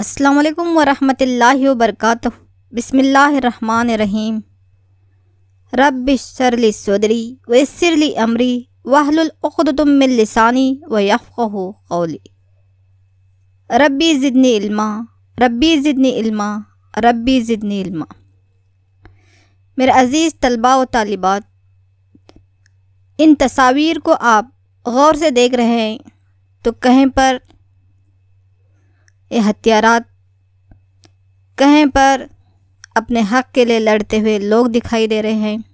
अस्सलाम वालेकुम वरहमतुल्लाहि वबरकातुहू। बिस्मिल्लाहिर्रहमानिर्रहीम। रब्बिश्शरह ली सदरी वयस्सिर ली अमरी वहलुल उक़दतम मिन लिसानी वयफ़क़हू क़ौली। रब्बी ज़िदनी इल्मा, रब्बी ज़िदनी इल्मा, रब्बी ज़िदनी इल्मा। मेरे अज़ीज़ तलबा व तालिबात, इन तस्वीर को आप गौर से देख रहे हैं तो कहीं पर ये हत्यारात, कहीं पर अपने हक़ के लिए लड़ते हुए लोग दिखाई दे रहे हैं।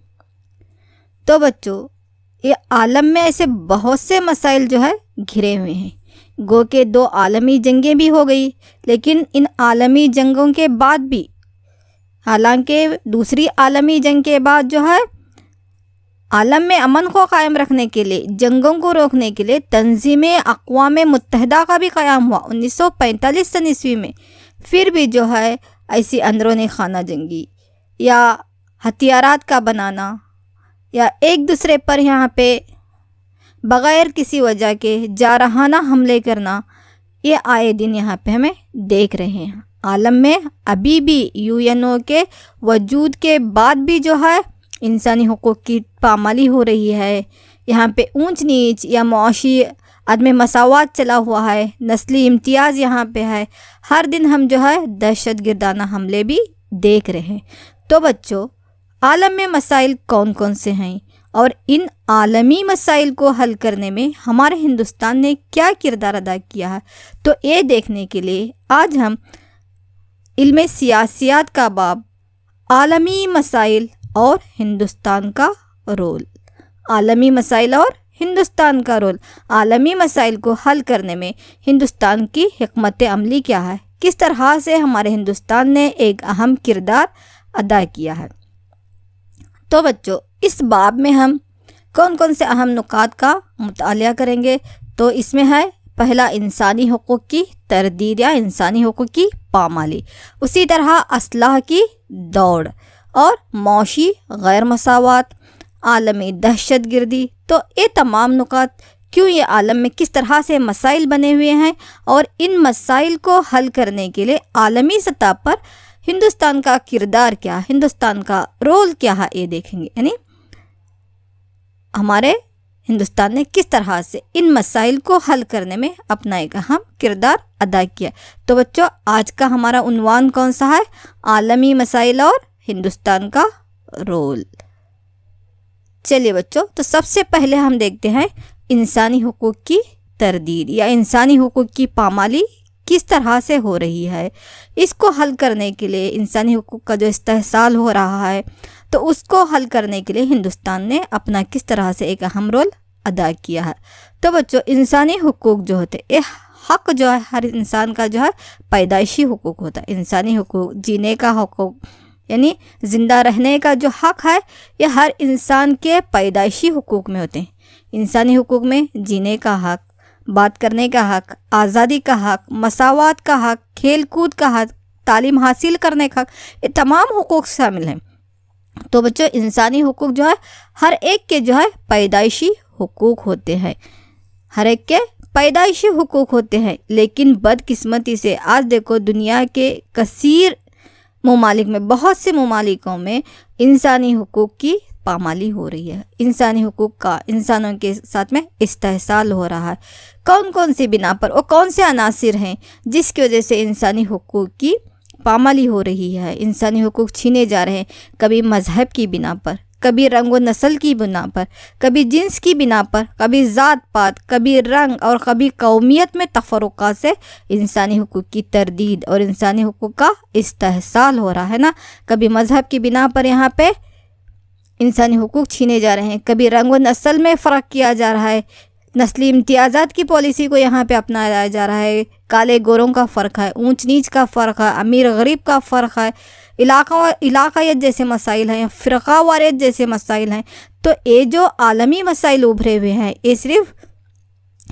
तो बच्चों, ये आलम में ऐसे बहुत से मसाइल जो है घिरे हुए हैं। गो के 2 आलमी जंगें भी हो गई, लेकिन इन आलमी जंगों के बाद भी, हालांकि दूसरी आलमी जंग के बाद जो है आलम में अमन को कायम रखने के लिए, जंगों को रोकने के लिए तंजीम अक़वाम मुत्तहिदा का भी क़याम हुआ 1945 सन ईस्वी में। फिर भी जो है ऐसी अंदरूनी खाना जंगी या हथियारात का बनाना या एक दूसरे पर यहाँ पे बग़ैर किसी वजह के जारहाना हमले करना, ये आए दिन यहाँ पे हमें देख रहे हैं। आलम में अभी भी UNO के वजूद के बाद भी जो है इंसानी हुकूक़ की पामाली हो रही है। यहाँ पे ऊंच नीच या मुआशी अदम मसावात चला हुआ है, नस्ली इम्तियाज़ यहाँ पे है। हर दिन हम जो है दहशत गर्दाना हमले भी देख रहे हैं। तो बच्चों, आलम में मसाइल कौन कौन से हैं और इन आलमी मसाइल को हल करने में हमारे हिंदुस्तान ने क्या किरदार अदा किया है, तो ये देखने के लिए आज हम इल्म सियासियात का बाब आलमी मसाइल और हिंदुस्तान का रोल, आलमी मसाइल और हिंदुस्तान का रोल, आलमी मसाइल को हल करने में हिंदुस्तान की हिकमत अमली क्या है, किस तरह से हमारे हिंदुस्तान ने एक अहम किरदार अदा किया है। तो बच्चों, इस बाब में हम कौन कौन से अहम नुकात का मुतालिया करेंगे। तो इसमें है पहला, इंसानी हुकूक़ की तरदीद या इंसानी हुकूक़ की पामाली, उसी तरह असलाह की दौड़ और मौशी गैर मसावात, आलमी दहशत गर्दी। तो ये तमाम नुकात क्यों ये आलम में किस तरह से मसाइल बने हुए हैं और इन मसाइल को हल करने के लिए आलमी सतह पर हिंदुस्तान का किरदार क्या, हिंदुस्तान का रोल क्या है, ये देखेंगे। यानी हमारे हिंदुस्तान ने किस तरह से इन मसाइल को हल करने में अपना एक अहम किरदार अदा किया। तो बच्चों, आज का हमारा उन्वान कौन सा है? आलमी मसाइल और हिंदुस्तान का रोल। चलिए बच्चों, तो सबसे पहले हम देखते हैं इंसानी हुकूक़ की तरदीद या इंसानी हुकूक़ की पामाली किस तरह से हो रही है। इसको हल करने के लिए, इंसानी हुकूक़ का जो इस्तेहसाल हो रहा है, तो उसको हल करने के लिए हिंदुस्तान ने अपना किस तरह से एक अहम रोल अदा किया है। तो बच्चों, इंसानी हुकूक़ जो होते हैं, हक़ जो है हर इंसान का जो है पैदाइशी हुकूक़ होता है। इंसानी हुकूक़, जीने का हुकूक़ यानी ज़िंदा रहने का जो हक़ है, ये हर इंसान के पैदाइशी हुकूक़ में होते हैं। इंसानी हुकूक़ में जीने का हक़, बात करने का हक़, आज़ादी का हक़, मसावात का हक़, खेल कूद का हक़, तालीम हासिल करने का हक़, ये तमाम हुकूक़ शामिल हैं। तो बच्चों, इंसानी हुकूक़ जो है हर एक के जो है पैदाइशी हुकूक़ होते हैं, हर एक के पैदाइशी हुकूक़ होते हैं। लेकिन बदकिस्मती से आज देखो, दुनिया के कसीर ममालिक में, बहुत से ममालिकों में इंसानी हुकूक़ की पामाली हो रही है। इंसानी हुकूक़ का इंसानों के साथ में इस्तेहसाल हो रहा है। कौन कौन सी बिना पर और कौन से अनासिर हैं जिसकी वजह से इंसानी हुकूक़ की पामाली हो रही है, इंसानी हुकूक़ छीने जा रहे हैं। कभी मज़हब की बिना पर, कभी रंग व नस्ल की बिना पर, कभी जिन्स की बिना पर, कभी ज़ात पात, कभी रंग और कभी कौमियत में तफरुक़ा से इंसानी हुकूक़ की तरदीद और इंसानी हुकूक़ का इस्तेहसाल हो रहा है ना। कभी मज़हब की बिना पर यहाँ पे इंसानी हुकूक़ छीने जा रहे हैं, कभी रंग व नस्ल में फ़र्क किया जा रहा है, नस्ली इम्तियाज़ात की पॉलिसी को यहाँ पे अपनाया जा रहा है। काले गोरों का फ़र्क है, ऊंच नीच का फ़र्क है, अमीर गरीब का फ़र्क है, इलाक़ायत जैसे मसाइल हैं, फ़िरक़ा वारियत जैसे मसाइल हैं। तो ये जो आलमी मसाइल उभरे हुए हैं, ये सिर्फ़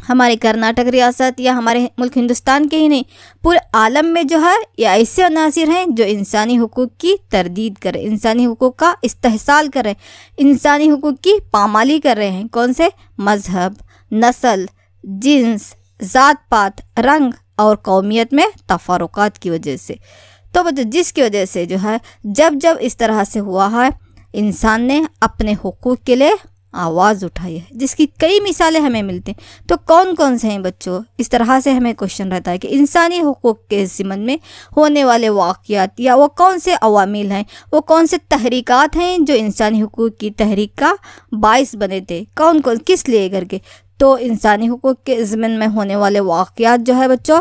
हमारे कर्नाटक रियासत या हमारे मुल्क हिंदुस्तान के ही नहीं, पूरे आलम में जो है ये ऐसे अनासिर हैं जो इंसानी हुकूक़ की तरदीद कर रहे हैं, इंसानी हुकूक़ का इस्तेहसाल कर रहे हैं, इंसानी हुकूक़ की पामाली कर रहे हैं। कौन से? मज़हब, नस्ल, जिन्स, ज़ात पात, रंग और कौमियत में तफारुकात की वजह से। तो बच्चों जिसकी वजह से जो है जब जब इस तरह से हुआ है, इंसान ने अपने हुकूक के लिए आवाज़ उठाई है, जिसकी कई मिसालें हमें मिलती हैं। तो कौन कौन से हैं बच्चों? इस तरह से हमें क्वेश्चन रहता है कि इंसानी हुकूक के ज़िम्मन में होने वाले वाक़यात या वो कौन से अवामिल हैं, वो कौन से तहरीकात हैं जो इंसानी हुकूक की तहरीक का बाइस बने थे, कौन कौन किस लिए करके। तो इंसानी हुकूक के ज़िम्मन में होने वाले वाक़यात जो है बच्चों,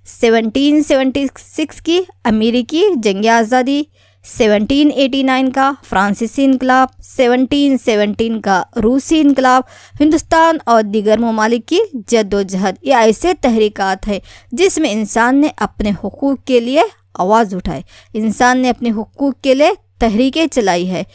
1776 की अमेरिकी जंग आज़ादी, 1789 का फ्रांसीसी इनकलाब, 1717 का रूसी इनकलाब, हिंदुस्तान और दीगर ममालिक की जद्दोजहद, ये ऐसे तहरीकात हैं जिसमें इंसान ने अपने हुकूक के लिए आवाज़ उठाई, इंसान ने अपने हुकूक के लिए तहरीकें चलाई है।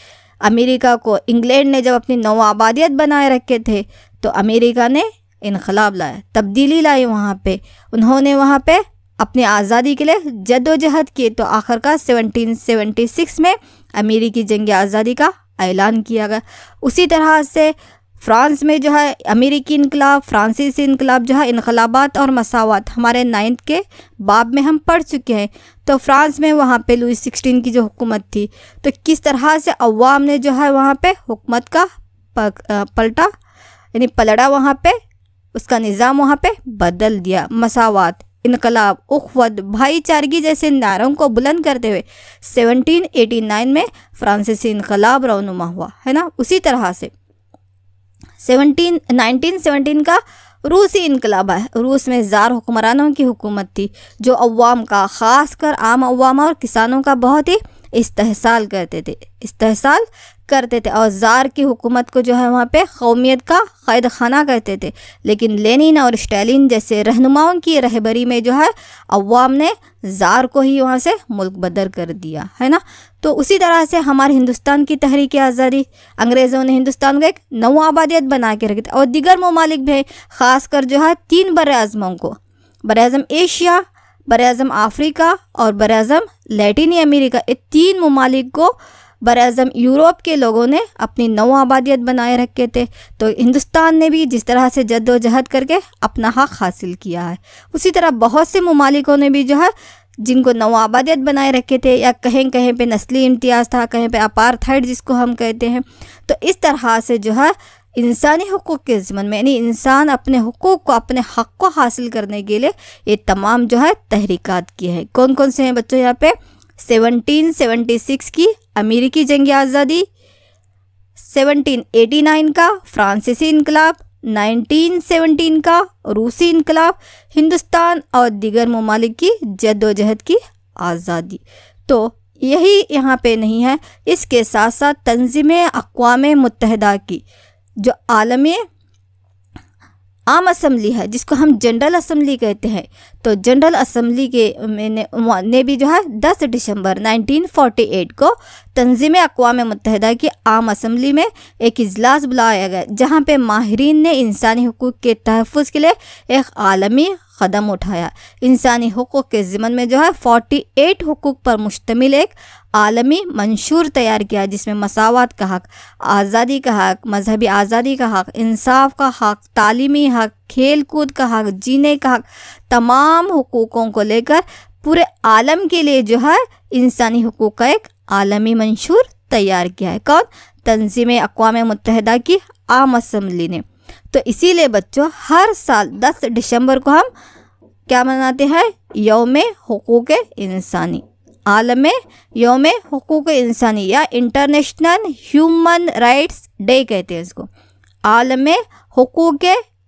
अमेरिका को इंग्लैंड ने जब अपनी नौआबादियत बनाए रखे थे तो अमेरिका ने इनकलाब लाया, तब्दीली लाई वहाँ पे, उन्होंने वहाँ पे अपनी आज़ादी के लिए जद्दोजहद की। तो आखिरकार 1776 में अमेरिकी जंग आज़ादी का ऐलान किया गया। उसी तरह से फ्रांस में जो है अमेरिकी इनकलाब, फ्रांसीसी इनकलाब जो है, इनकलाबात और मसावात हमारे 9th के बाब में हम पढ़ चुके हैं। तो फ्रांस में वहाँ पे लुई 16 की जो हुकूमत थी, तो किस तरह से अवाम ने जो है वहाँ पे हुकूमत का पलटा यानी पलड़ा, वहाँ पे उसका निज़ाम वहाँ पे बदल दिया। मसावात, इनकलाब, उख्वत, भाईचारगी जैसे नारों को बुलंद करते हुए 1789 में फ्रांसीसी इनकलाब रौनुमा हुआ, है ना। उसी तरह से 1917 का रूसी इनकलाब है। रूस में ज़ार हुक्मरानों की हुकूमत थी जो अवाम का, ख़ास कर आम अवाम और किसानों का बहुत ही इस्तेहसाल करते थे और ज़ार की हुकूमत को जो है वहाँ पे कौमियत का क़ैद खाना कहते थे। लेकिन लेनिन और स्टालिन जैसे रहनुमाओं की रहबरी में जो है अवाम ने ज़ार को ही वहाँ से मुल्क बदर कर दिया, है ना। तो उसी तरह से हमारे हिंदुस्तान की तहरीक आज़ादी, अंग्रेज़ों ने हिंदुस्तान को एक नौआबादियत बना के रखी थी और दीगर ममालिक भी, ख़ासकर जो है 3 बर-ए-आज़मों को, बर-ए-आज़म एशिया, बर-ए-आज़म अफ्रीका और बर-ए-आज़म लैटिनी अमेरिका, ये 3 ममालिक को बर-ए-आज़म यूरोप के लोगों ने अपनी नौआबादियत बनाए रखे थे। तो हिंदुस्तान ने भी जिस तरह से जद्दोजहद करके अपना हक़ हासिल किया है, उसी तरह बहुत से ममालिकों ने भी जो है जिनको नौआबादियत बनाए रखे थे, या कहीं कहीं पे नस्ली इम्तियाज़ था, कहीं पे अपार्थाइड जिसको हम कहते हैं। तो इस तरह से जो है इंसानी हुकूक के ज़िम्मन में, यानी इंसान अपने हुकूक को, अपने हक़ को हासिल करने के लिए ये तमाम जो है तहरीकात की है। कौन कौन से हैं बच्चों यहाँ पे? 1776 की अमेरिकी जंग आज़ादी, 1789 का फ्रांसीसी इनकलाब, 1917 का रूसी इनकलाब, हिंदुस्तान और दीगर ममालिक की जद्दोजहद की आज़ादी। तो यही यहाँ पे नहीं है, इसके साथ साथ तंज़ीम अक़वाम मुत्तहिदा की जो आलमी आम असम्बली है, जिसको हम जनरल असम्बली कहते हैं, तो जनरल असम्बली के ने भी जो है 10 दिसंबर 1948 को तंज़ीम अक़वाम मुत्तहिदा की आम असम्बली में एक इजलास बुलाया गया, जहाँ पे माहिरीन ने इंसानी हुकूक के तहफ़्फ़ुज़ के लिए एक आलमी कदम उठाया। इंसानी हुकूक के ज़िम्मन में जो है 48 हुकूक पर मुश्तमिल एक आलमी मंशूर तैयार किया, जिसमें मसावात का हक़, आज़ादी का हक़, मजहबी आज़ादी का हक़, इंसाफ का हक़, तालीमी हक़, खेल कूद का हक़, जीने का हक़, तमाम हुकूकों को लेकर पूरे आलम के लिए जो है इंसानी हुकूक का एक आलमी मंशूर तैयार किया है। कौन? तंज़ीम अक़वाम मुत्तहिदा की आम असम्बली ने। तो इसीलिए बच्चों हर साल 10 दिसंबर को हम क्या मनाते हैं? यौम हुकूक इंसानी, आलम यौम हुकूक इंसानी या इंटरनेशनल ह्यूमन राइट्स डे कहते हैं इसको। आलम हुकूक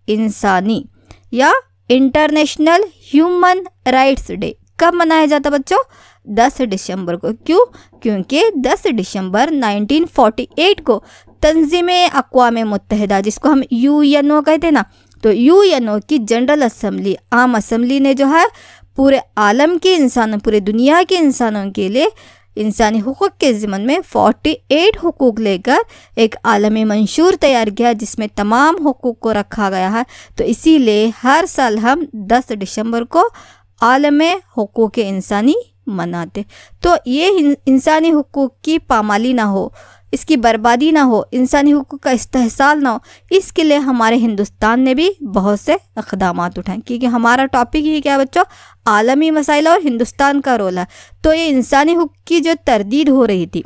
इंसानी या इंटरनेशनल ह्यूमन राइट्स डे कब मनाया जाता बच्चों? 10 दिसंबर को। क्यों? क्योंकि 10 दिसंबर 1948 को तंज़ीम अक़वाम मुत्तहिदा, जिसको हम UNO कहते हैं ना, तो UNO की जनरल असम्बली, आम असम्बली ने जो है पूरे आलम के इंसानों, पूरे दुनिया के इंसानों के लिए इंसानी हुकूक के ज़िम्मन में 48 हुकूक लेकर एक आलमी मंशूर तैयार किया, जिसमें तमाम हुकूक को रखा गया है। तो इसीलिए हर साल हम 10 दिसंबर को आलम हुकूक इंसानी मनाते। तो ये इंसानी हुकूक की पामाली ना हो, इसकी बर्बादी ना हो, इंसानी हुकूक का इस्तेहसाल ना हो, इसके लिए हमारे हिंदुस्तान ने भी बहुत से इक़दामात उठाए। क्योंकि हमारा टॉपिक ही क्या बच्चों, आलमी मसाइल और हिंदुस्तान का रोल है। तो ये इंसानी हुकूक की जो तरदीद हो रही थी,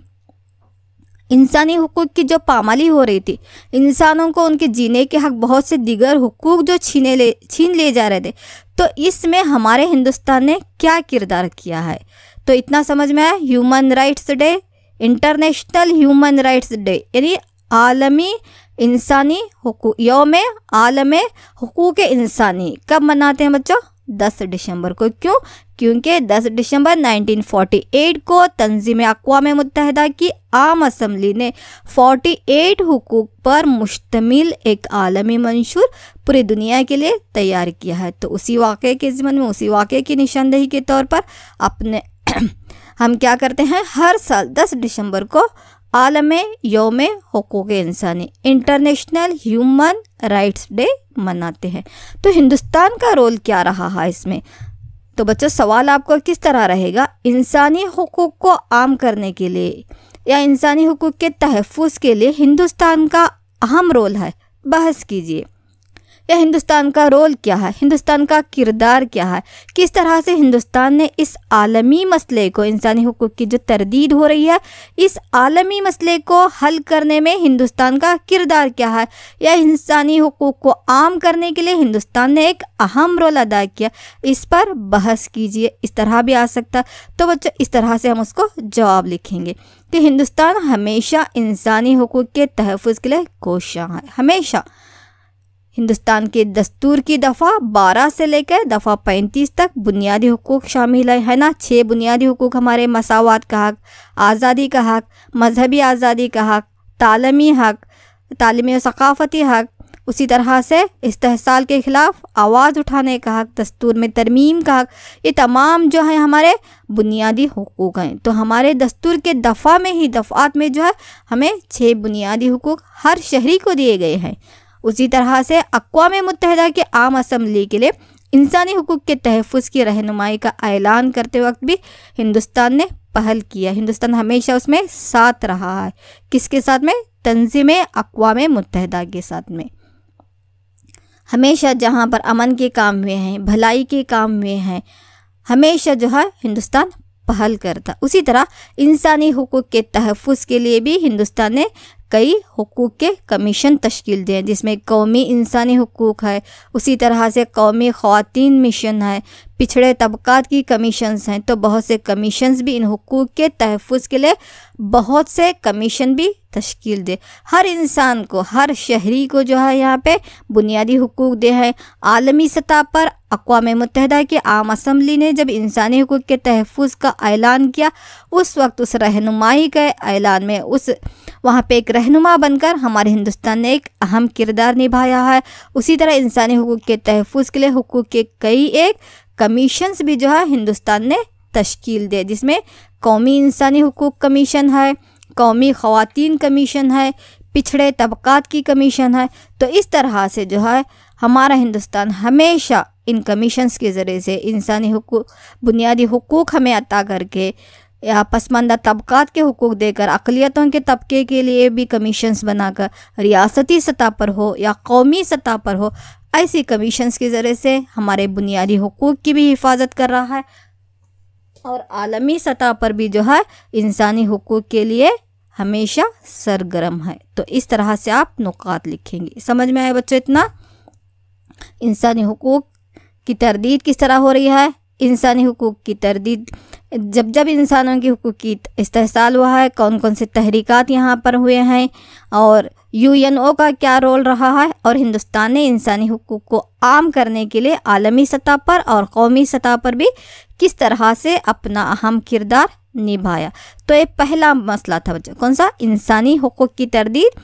इंसानी हुकूक की जो पामाली हो रही थी, इंसानों को उनके जीने के हक, बहुत से दिगर हुकूक जो छीन ले जा रहे थे, तो इसमें हमारे हिंदुस्तान ने क्या किरदार किया है। तो इतना समझ में आया। Human rights day, international human rights day यानी आलमी इंसानी हुकूक, यौम आलम हुकूक इंसानी कब मनाते हैं बच्चों? 10 दिसंबर को। क्यों? क्योंकि 10 दिसंबर 1948 को तंजीम अक़वाम मुत्तहिदा की आम असम्बली ने 48 हुकूक पर मुश्तमिल एक आलमी मंशूर पूरी दुनिया के लिए तैयार किया है। तो उसी वाक़े के ज़िम्मन में, उसी वाक़े की निशानदेही के तौर पर अपने हम क्या करते हैं, हर साल 10 दिसंबर को आलम यौम हुकूक इंसानी, इंटरनेशनल ह्यूमन राइट्स डे मनाते हैं। तो हिंदुस्तान का रोल क्या रहा है इसमें? तो बच्चों सवाल आपको किस तरह रहेगा, इंसानी हुकूक को आम करने के लिए या इंसानी हुकूक के तहफ़्फ़ुज़ के लिए हिंदुस्तान का अहम रोल है, बहस कीजिए। या हिंदुस्तान का रोल क्या है, हिंदुस्तान का किरदार क्या है, किस तरह से हिंदुस्तान ने इस आलमी मसले को, इंसानी हुकूक की जो तरदीद हो रही है, इस आलमी मसले को हल करने में हिंदुस्तान का किरदार क्या है, या इंसानी हुकूक को आम करने के लिए हिंदुस्तान ने एक अहम रोल अदा किया, इस पर बहस कीजिए। इस तरह भी आ सकता है। तो बच्चों इस तरह से हम उसको जवाब लिखेंगे कि हिंदुस्तान हमेशा इंसानी हुकूक के तहफ़्फ़ुज़ के लिए कोशां है। हमेशा हिंदुस्तान के दस्तूर की दफ़ा 12 से लेकर दफ़ा 35 तक बुनियादी हुकूक शामिल है ना। 6 बुनियादी हुकूक हमारे मसावात का हक, आज़ादी का हक, मजहबी आज़ादी का हक, तालीमी हक, तालीमी और सकाफ़ती हक, उसी तरह से इस्तेहसाल के ख़िलाफ़ आवाज़ उठाने का हक, दस्तूर में तरमीम का हक, ये तमाम जो है हमारे बुनियादी हुकूक हैं। तो हमारे दस्तूर के दफ़ा में ही, दफ़ात में जो है हमें 6 बुनियादी हुकूक हर शहरी को दिए गए हैं। उसी तरह से अक़वाम मुत्तहिदा के आम असम्बली के लिए इंसानी हुकूक के तहफ़्फ़ुज़ की रहनुमाई का ऐलान करते वक्त भी हिंदुस्तान ने पहल किया। हिंदुस्तान हमेशा उसमें साथ रहा है। किसके साथ में? तंज़ीम अक़वाम मुत्तहिदा के साथ में। हमेशा जहाँ पर अमन के काम हुए हैं, भलाई के काम हुए हैं, हमेशा जो है हिंदुस्तान पहल करता। उसी तरह इंसानी हुकूक के तहफ़्फ़ुज़ के लिए भी हिंदुस्तान ने कई हुकूक के कमीशन तश्कील दिए, जिसमें कौमी इंसानी हुकूक है, उसी तरह से कौमी ख़वातीन मिशन है, पिछड़े तबक़ात की कमीशंस हैं। तो बहुत से कमीशंस भी इन हुकूक के तहफ़्फ़ुज़ के लिए बहुत से कमीशन भी तश्कील दे। हर इंसान को, हर शहरी को जो है यहाँ पे बुनियादी हुकूक दे हैं। आलमी सतह पर अक़वाम मुत्तहिदा की आम असम्बली ने जब इंसानी हुकूक के तहफ़्फ़ुज़ का ऐलान किया, उस वक्त उस रहनुमाई के ऐलान में उस वहाँ पे एक रहनुमा बनकर हमारे हिंदुस्तान ने एक अहम किरदार निभाया है। उसी तरह इंसानी हुकूक के तहफ़्फ़ुज़ के लिए हुकूक के कई एक कमीशंस भी जो है हिंदुस्तान ने तश्कील दे, जिसमें कौमी इंसानी हुकूक कमीशन है, कौमी ख़वातीन कमीशन है, पिछड़े तबक़ात की कमीशन है। तो इस तरह से जो है हमारा हिंदुस्तान हमेशा इन कमीशंस के ज़रिए से इंसानी हुकूक, बुनियादी हुकूक हमें अता करके, या पसमानदा तबक़ात के हुकूक देकर, अक़लियतों के तबके के लिए भी कमीशंस बनाकर, रियासती सतह पर हो या कौमी सतह पर हो, ऐसी कमीशंस के ज़रिए से हमारे बुनियादी हुकूक की भी हिफाजत कर रहा है और आलमी सतह पर भी जो है इंसानी हुकूक के लिए हमेशा सरगर्म है। तो इस तरह से आप नुकात लिखेंगे। समझ में आया बच्चों? इतना इंसानी हुकूक की तरदीद किस तरह हो रही है, इंसानी हुकूक की तरदीद जब जब इंसानों की हुकूक की इस्तेहसाल हुआ है, कौन कौन से तहरीकात यहाँ पर हुए हैं, और UNO का क्या रोल रहा है, और हिंदुस्तान ने इंसानी हुकूक को आम करने के लिए आलमी सतह पर और कौमी सतह पर भी किस तरह से अपना अहम किरदार निभाया। तो ये पहला मसला था बच्चों, कौन सा? इंसानी हुकूक की तरदीद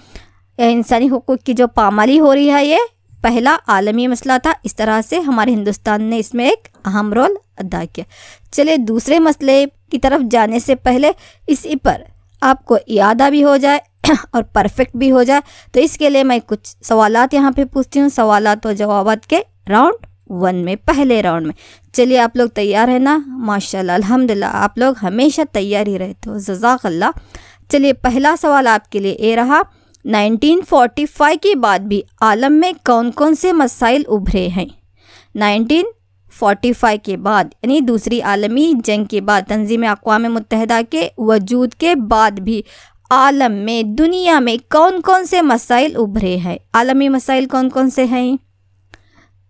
या इंसानी हुकूक की जो पामाली हो रही है, ये पहला आलमी मसला था। इस तरह से हमारे हिंदुस्तान ने इसमें एक अहम रोल अदा किया। चलिए दूसरे मसले की तरफ जाने से पहले इसी पर आपको याद भी हो जाए और परफेक्ट भी हो जाए, तो इसके लिए मैं कुछ सवालात यहाँ पे पूछती हूँ, सवालात और जवाबात के राउंड 1 में, पहले राउंड में। चलिए आप लोग तैयार है ना? माशाल्लाह, अल्हम्दुलिल्लाह, आप लोग हमेशा तैयार ही रहते हो, जज़ाकल्लाह। चलिए पहला सवाल आपके लिए ये रहा, 1945 के बाद भी आलम में कौन कौन से मसाइल उभरे हैं। 1945 के बाद यानी दूसरी आलमी जंग के बाद, तंजीम अक़वाम मुत्तहिदा के वजूद के बाद भी आलम में, दुनिया में कौन कौन से मसाइल उभरे हैं। आलमी मसाइल कौन कौन से हैं।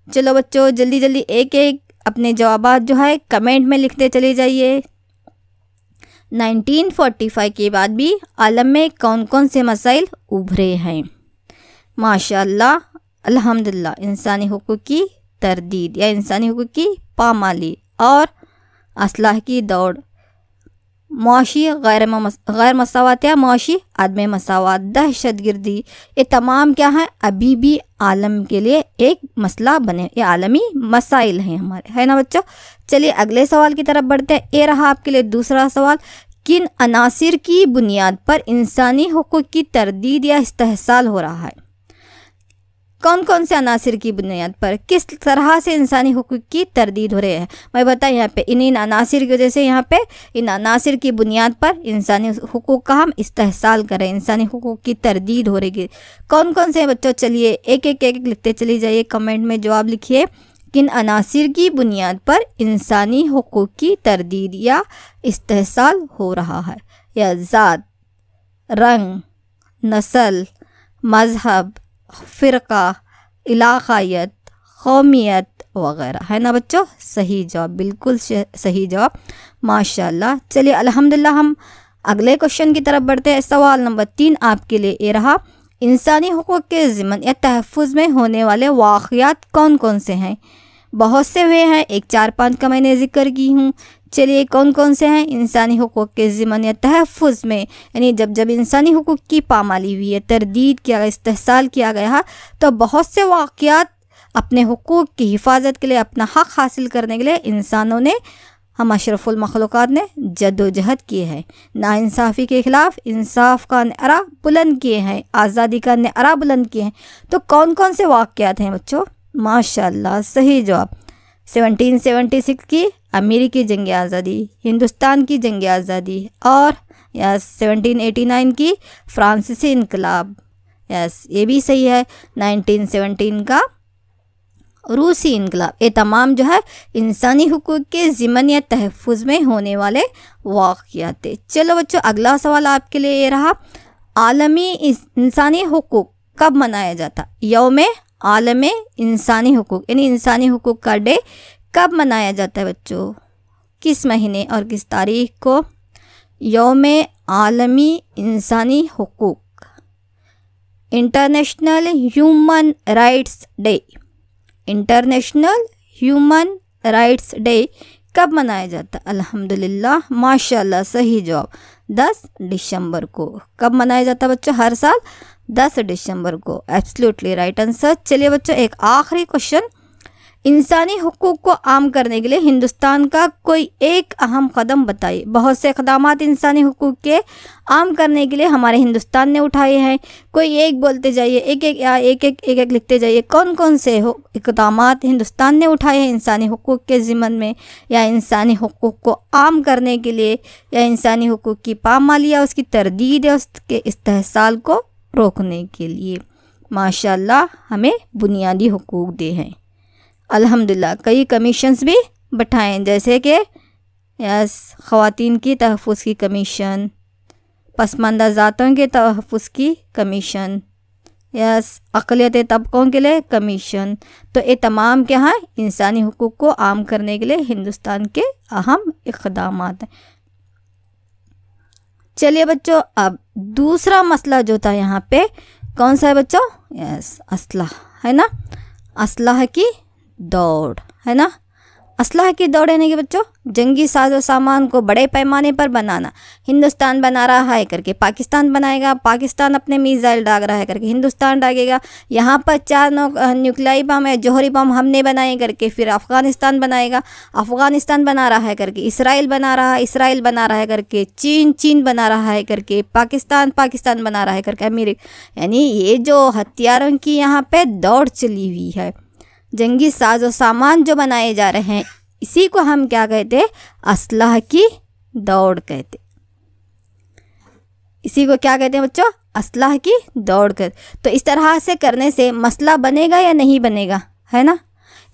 चलो बच्चों जल्दी जल्दी एक एक अपने जवाबात जो है कमेंट में लिखते चले जाइए। 1945 के बाद भी आलम में कौन कौन से मसाइल उभरे हैं। माशाअल्लाह, अल्हम्दुलिल्लाह, इंसानी हुकूक़ की तरदीद या इंसानी हुकूक़ की पामाली और असलाह की दौड़, मुआशी गैर मसावात या मुआशी आदम मसावात, दहशतगर्दी, ये तमाम क्या हैं अभी भी आलम के लिए एक मसला बने, ये आलमी मसाइल हैं हमारे, है ना बच्चों। चलिए अगले सवाल की तरफ बढ़ते हैं। ये रहा आपके लिए दूसरा सवाल, किन अनासिर की बुनियाद पर इंसानी हुकूक़ की तरदीद या इस्तेहसाल हो रहा है। कौन कौन से अनासिर की बुनियाद पर किस तरह से इंसानी हुकूक़ की तरदीद हो रही है। मैं बताएं यहाँ पे इन अनासिर की वजह से, यहाँ पे इन अनासिर की बुनियाद पर इंसानी हुकूक़ का हम इस्तेहसाल करें, इंसानी हुकूक़ की तरदीद हो रही है। कौन कौन से बच्चों, चलिए एक एक एक लिखते चली जाइए, कमेंट में जवाब लिखिए। किन अनासिर की बुनियाद पर इंसानी हुकूक़ की तरदीद या इस्तेहसाल हो रहा है। या ज़ात, रंग, नस्ल, मज़हब, फ़िरका, इलाक़ायत, कौमियत वग़ैरह, है ना बच्चों। सही जवाब, बिल्कुल सही जवाब, माशाअल्लाह। चलिए अल्हम्दुलिल्लाह हम अगले क्वेश्चन की तरफ बढ़ते हैं। सवाल नंबर 3 आपके लिए ये रहा, इंसानी हुकूक़ के ज़िमन या तहफ़्फ़ुज़ में होने वाले वाक़यात कौन कौन से हैं। बहुत से हुए हैं, एक 4-5 का मैंने ज़िक्र की हूँ। चलिए कौन कौन से हैं इंसानी हुकूक़ के ज़िमन या तहफ़्फ़ुज़ में, यानी जब जब इंसानी हुकूक़ की पामाली हुई है, तरदीद किया गया, इस्तेहसाल किया गया, तो बहुत से वाक़यात अपने हुकूक़ की हिफाजत के लिए, अपना हक़ हासिल करने के लिए इंसानों ने, हम अशरफुल मखलूक़ात ने जद्दोजहद किए हैं। नाइंसाफ़ी के ख़िलाफ़ इंसाफ का नारा बुलंद किए हैं, आज़ादी का नारा बुलंद किए हैं। तो कौन कौन से वाक़यात हैं बच्चों। माशाअल्लाह, सही जवाब। 1776 की अमेरिकी जंग आज़ादी, हिंदुस्तान की जंग आज़ादी, और यस 1789 की फ्रांसीसी इनकलाब, यस ये भी सही है। 1917 का रूसी इनकलाब, ये तमाम जो है इंसानी हुकूक़ के ज़िमन या तहफ़्फ़ुज़ में होने वाले वाक़यात। चलो बच्चों अगला सवाल आपके लिए ये रहा, आलमी इंसानी हुकूक़ कब मनाया जाता। यौम आलम इंसानी हुकूक़ यानी इंसानी हुकूक़ का डे कब मनाया जाता है बच्चों, किस महीने और किस तारीख को। यौम आलमी इंसानी हुकूक़, international human rights day, international human rights day कब मनाया जाता है। अल्हम्दुलिल्लाह, माशाअल्लाह, सही जवाब 10 दिसंबर को। कब मनाया जाता है बच्चों, हर साल 10 दिसंबर को, एब्सोल्युटली राइट आंसर। चलिए बच्चों एक आखिरी क्वेश्चन, इंसानी हुकूक़ को आम करने के लिए हिंदुस्तान का कोई एक अहम कदम बताइए। बहुत से इक़दामात इंसानी हुकूक़ के आम करने के लिए हमारे हिंदुस्तान ने उठाए हैं, कोई एक बोलते जाइए, एक एक लिखते जाइए। कौन कौन से इक़दामात हिंदुस्तान ने उठाए हैं इंसानी हुकूक़ के ज़िमन में, या इंसानी हुकूक़ को आम करने के लिए, या इंसानी हुकूक़ की पामाली या उसकी तरदीद या उसके इस्तेहसाल को रोकने के लिए। माशाअल्लाह हमें बुनियादी हुकूक़ दे हैं। अल्हम्दुलिल्लाह कई कमीशंस भी बैठाएँ, जैसे कि यस ख़वातीन की तहफ़्फ़ुज़ की कमीशन, पसमानदा ज़ातों के तहफ़्फ़ुज़ की कमीशन, यस अक़लियत तबक़ों के लिए कमीशन। तो ये तमाम क्या हैं इंसानी हुकूक़ को आम करने के लिए हिंदुस्तान के अहम इक़दामात हैं। चलिए बच्चों अब दूसरा मसला जो था यहाँ पे कौन सा है बच्चों, यस असलाह, है ना। असलाह की दौड़, है ना। असलाह की दौड़ यानी कि बच्चों जंगी साजो सामान को बड़े पैमाने पर बनाना। हिंदुस्तान बना रहा है करके पाकिस्तान बनाएगा, पाकिस्तान अपने मिसाइल दाग रहा है करके हिंदुस्तान दागेगा। यहाँ पर 4 न्यूक्लियाई बम है, जौहरी बम हमने बनाए करके फिर अफ़गानिस्तान बनाएगा, अफ़गानिस्तान बना रहा है करके इसराइल बना रहा है, इसराइल बना रहा है करके चीन बना रहा है करके पाकिस्तान बना रहा है करके अमेरिका। यानी ये जो हथियारों की यहाँ पे दौड़ चली हुई है, जंगी साजो सामान जो बनाए जा रहे हैं, इसी को हम क्या कहते हैं, असलाह की दौड़ कहते। इसी को क्या कहते हैं बच्चों? असलाह की दौड़ कर। तो इस तरह से करने से मसला बनेगा या नहीं बनेगा, है ना?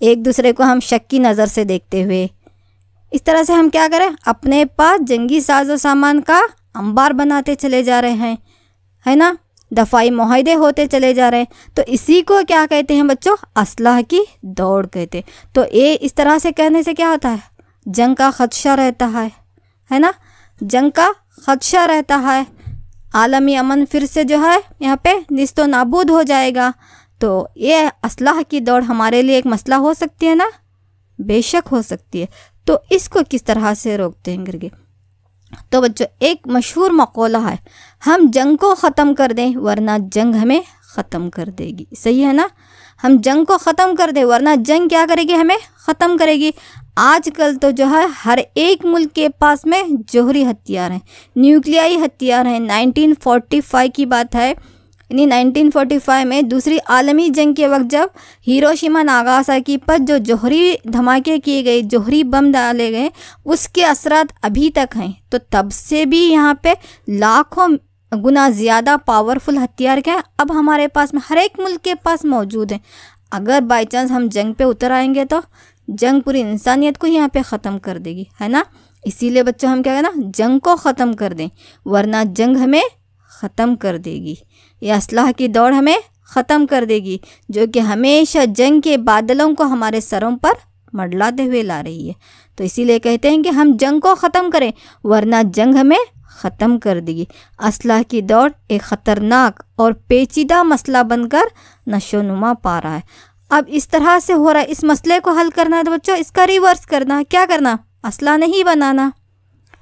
एक दूसरे को हम शक की नज़र से देखते हुए इस तरह से हम क्या करें, अपने पास जंगी साजो सामान का अंबार बनाते चले जा रहे हैं, है ना? दफ़ाई मुआहदे होते चले जा रहे हैं। तो इसी को क्या कहते हैं बच्चों? असलाह की दौड़ कहते हैं। तो ये इस तरह से कहने से क्या होता है? जंग का ख़दशा रहता है ना? जंग का ख़दशा रहता है, आलमी अमन फिर से जो है यहाँ पे निस्तो नाबूद हो जाएगा। तो ये असलाह की दौड़ हमारे लिए एक मसला हो सकती है ना? बेशक हो सकती है। तो इसको किस तरह से रोकते हैं करके, तो बच्चों एक मशहूर मक़ौला है, हम जंग को ख़त्म कर दें वरना जंग हमें ख़त्म कर देगी। सही है ना? हम जंग को ख़त्म कर दें वरना जंग क्या करेगी? हमें ख़त्म करेगी। आजकल तो जो है हर एक मुल्क के पास में जौहरी हथियार हैं, न्यूक्लियाई हथियार हैं। 1945 की बात है, यानी 1945 में दूसरी आलमी जंग के वक्त जब हिरोशिमा नागासाकी पर जो जौहरी धमाके किए गए, जौहरी बम डाले गए, उसके असरात अभी तक हैं। तो तब से भी यहाँ पे लाखों गुना ज़्यादा पावरफुल हथियार क्या है अब हमारे पास में, हर एक मुल्क के पास मौजूद हैं। अगर बाई चांस हम जंग पे उतर आएंगे तो जंग पूरी इंसानियत को यहाँ पे ख़त्म कर देगी, है ना? इसीलिए बच्चों हम क्या करें ना, जंग को ख़त्म कर दें वरना जंग हमें ख़त्म कर देगी। ये असलाह की दौड़ हमें ख़त्म कर देगी, जो कि हमेशा जंग के बादलों को हमारे सरों पर मंडलाते हुए ला रही है। तो इसीलिए कहते हैं कि हम जंग को ख़त्म करें वरना जंग हमें ख़त्म कर देगी। असलाह की दौड़ एक ख़तरनाक और पेचीदा मसला बनकर नशोनुमा पा रहा है। अब इस तरह से हो रहा है, इस मसले को हल करना है तो बच्चों इसका रिवर्स करना है। क्या करना? असला नहीं बनाना,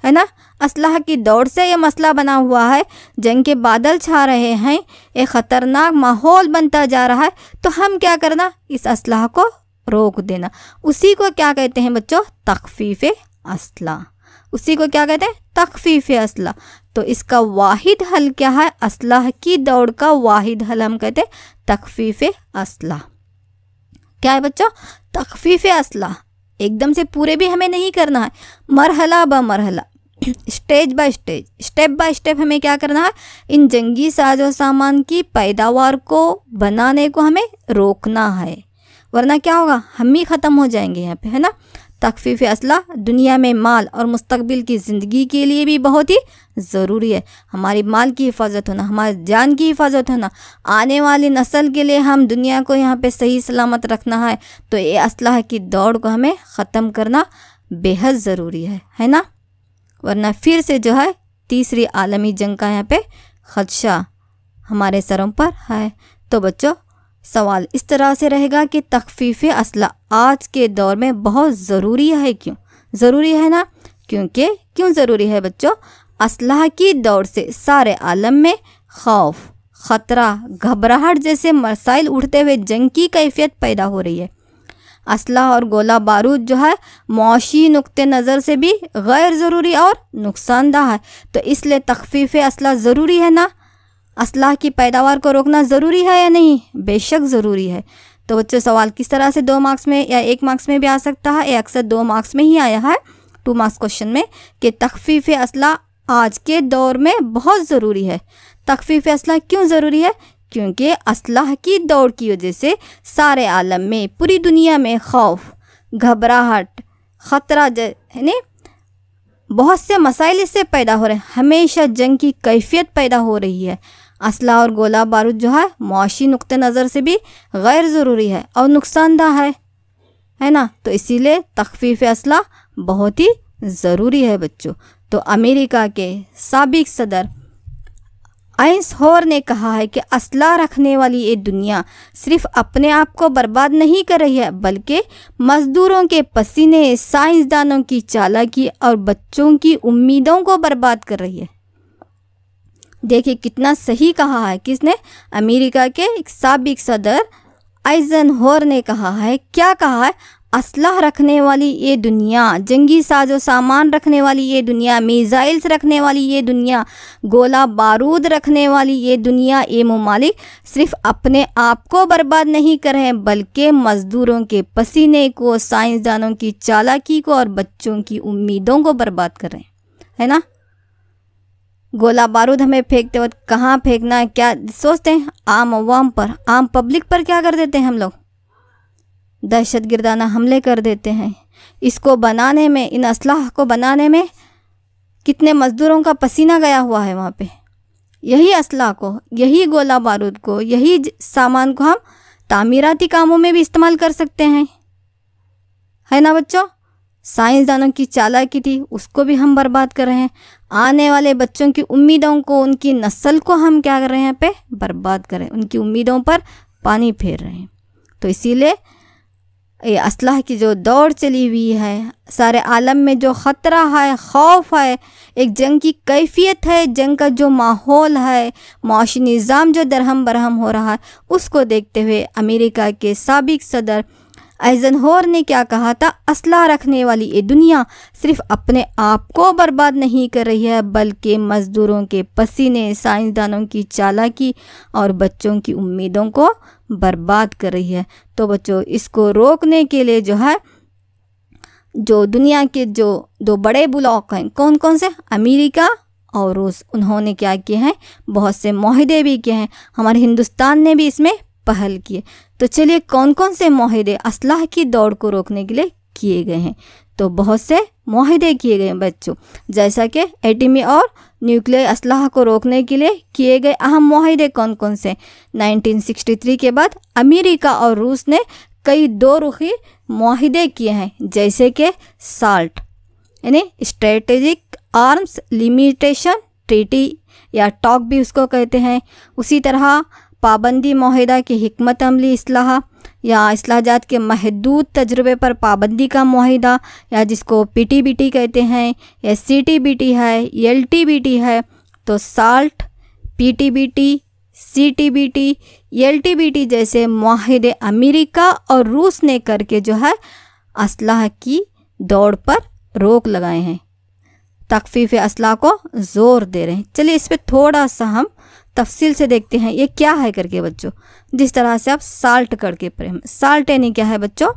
है ना? असलाह की दौड़ से ये मसला बना हुआ है, जंग के बादल छा रहे हैं, एक ख़तरनाक माहौल बनता जा रहा है। तो हम क्या करना? इस असलाह को रोक देना। उसी को क्या कहते हैं बच्चों? तख़फ़ीफ़ असला। उसी को क्या कहते हैं? तख़फ़ीफ़ असला। तो इसका वाहिद हल क्या है? असलाह की दौड़ का वाहिद हल हम कहते हैं तख़फ़ीफ़ असला। क्या है बच्चों? तख़फ़ीफ़ असला। एकदम से पूरे भी हमें नहीं करना है, मरहला ब मरहला, stage by stage, step by step हमें क्या करना है? इन जंगी साजो सामान की पैदावार को बनाने को हमें रोकना है, वरना क्या होगा? हम ही ख़त्म हो जाएंगे यहाँ पे, है ना? तख़फ़ीफ़ असला दुनिया में माल और मुस्तक़बिल की ज़िंदगी के लिए भी बहुत ही ज़रूरी है। हमारी माल की हिफाजत होना, हमारी जान की हिफाजत होना, आने वाली नस्ल के लिए हम दुनिया को यहाँ पे सही सलामत रखना है। तो ये असलाह की दौड़ को हमें ख़त्म करना बेहद ज़रूरी है ना? वरना फिर से जो है तीसरी आलमी जंग का यहाँ पे ख़दशा हमारे सरों पर है। तो बच्चों सवाल इस तरह से रहेगा कि तख़फ़ीफ़ असला आज के दौर में बहुत ज़रूरी है। क्यों ज़रूरी है ना? क्योंकि क्यों ज़रूरी है बच्चों? असलाह की दौड़ से सारे आलम में खौफ, ख़तरा, घबराहट जैसे मसाइल उठते हुए जंग की कैफियत पैदा हो रही है। असलाह और गोला बारूद जो है मौशी नुक्ते नज़र से भी गैर ज़रूरी और नुकसानदा है। तो इसलिए तख़फ़ीफ़ असला ज़रूरी है ना? असलाह की पैदावार को रोकना ज़रूरी है या नहीं? बेशक ज़रूरी है। तो बच्चों सवाल किस तरह से 2 मार्क्स में या 1 मार्क्स में भी आ सकता है, ये अक्सर 2 मार्क्स में ही आया है 2 मार्क्स क्वेश्चन में, कि तख़फ़ीफ़ असला आज के दौर में बहुत ज़रूरी है। तख़फ़ीफ़ असला क्यों ज़रूरी है? क्योंकि असलाह की दौड़ की वजह से सारे आलम में, पूरी दुनिया में खौफ, घबराहट, ख़तरा है बहुत से मसाइल इससे पैदा हो रहे हैं। हमेशा जंग की कैफियत पैदा हो रही है। असला और गोला बारूद जो है मुआशी नुक्ते नज़र से भी गैर ज़रूरी है और नुकसानदा है ना? तो इसीलिए तख़फ़ीफ़ असला बहुत ही ज़रूरी है बच्चों। तो अमेरिका के साबिक़ सदर आइंसहोर ने कहा है कि असला रखने वाली ये दुनिया सिर्फ अपने आप को बर्बाद नहीं कर रही है, बल्कि मज़दूरों के पसीने, साइंसदानों की चालाकी और बच्चों की उम्मीदों को बर्बाद कर रही है। देखिए कितना सही कहा है किसने? अमेरिका के एक साबिक़ सदर आइंसहोर ने कहा है। क्या कहा है? असलाह रखने वाली ये दुनिया, जंगी साजो सामान रखने वाली ये दुनिया, मिसाइल्स रखने वाली ये दुनिया, गोला बारूद रखने वाली ये दुनिया, ये ममालिक सिर्फ अपने आप को बर्बाद नहीं कर रहे हैं, बल्कि मज़दूरों के पसीने को, साइंसदानों की चालाकी को और बच्चों की उम्मीदों को बर्बाद कर रहे हैं, है ना? गोला बारूद हमें फेंकते वक्त कहाँ फेंकना है, क्या सोचते हैं? आम अवाम पर, आम पब्लिक पर क्या कर देते हैं हम लोग? दहशतगर्दाना हमले कर देते हैं। इसको बनाने में, इन असलाह को बनाने में कितने मज़दूरों का पसीना गया हुआ है वहाँ पे। यही असलाह को, यही गोला बारूद को, यही सामान को हम तामीराती कामों में भी इस्तेमाल कर सकते हैं, है ना बच्चों? साइंसदानों की चालाकी थी, उसको भी हम बर्बाद कर रहे हैं। आने वाले बच्चों की उम्मीदों को, उनकी नस्ल को हम क्या कर रहे हैं यहाँ पे? बर्बाद कर रहे हैं, उनकी उम्मीदों पर पानी फेर रहे हैं। तो इसीलिए ये असलाह की जो दौड़ चली हुई है, सारे आलम में जो ख़तरा है, खौफ है, एक जंग की कैफियत है, जंग का जो माहौल है, माशी निज़ाम जो दरहम बरहम हो रहा है, उसको देखते हुए अमेरिका के साबिक सदर आइजनहोवर ने क्या कहा था? असलाह रखने वाली ये दुनिया सिर्फ अपने आप को बर्बाद नहीं कर रही है, बल्कि मज़दूरों के पसीने, साइंसदानों की चालाकी और बच्चों की उम्मीदों को बर्बाद कर रही है। तो बच्चों, इसको रोकने के लिए जो है, जो दुनिया के जो दो बड़े ब्लॉक हैं, कौन कौन से? अमेरिका और रूस, उन्होंने क्या किए हैं? बहुत से माहिदे भी किए हैं। हमारे हिंदुस्तान ने भी इसमें पहल की। तो चलिए, कौन कौन से माहिदे असलाह की दौड़ को रोकने के लिए किए गए हैं? तो बहुत से माहिदे किए गए हैं बच्चों, जैसा कि एटमी और न्यूक्लियर असलाह को रोकने के लिए किए गए अहम माहिदे कौन कौन से? 1963 के बाद अमेरिका और रूस ने कई दो रुखी माहिदे किए हैं, जैसे कि साल्ट यानी स्ट्रेटेजिक आर्म्स लिमिटेशन ट्रीटी या टॉक भी उसको कहते हैं। उसी तरह पाबंदी माहिदा की हिकमत अमली इसलाह या इसलाहजात के महदूद तजुर्बे पर पाबंदी का माहिदा, या जिसको पीटीबीटी कहते हैं, या सीटीबीटी है, एलटीबीटी है। तो साल्ट, पीटीबीटी, सीटीबीटी, एलटीबीटी जैसे माहिदे अमेरिका और रूस ने करके जो है असलाह की दौड़ पर रोक लगाए हैं, तखफीफ असलाह को ज़ोर दे रहे हैं। चलिए, इस पर थोड़ा सा हम तफसील से देखते हैं ये क्या है करके बच्चों। जिस तरह से आप साल्ट करके प्रेम, साल्ट यानी क्या है बच्चों?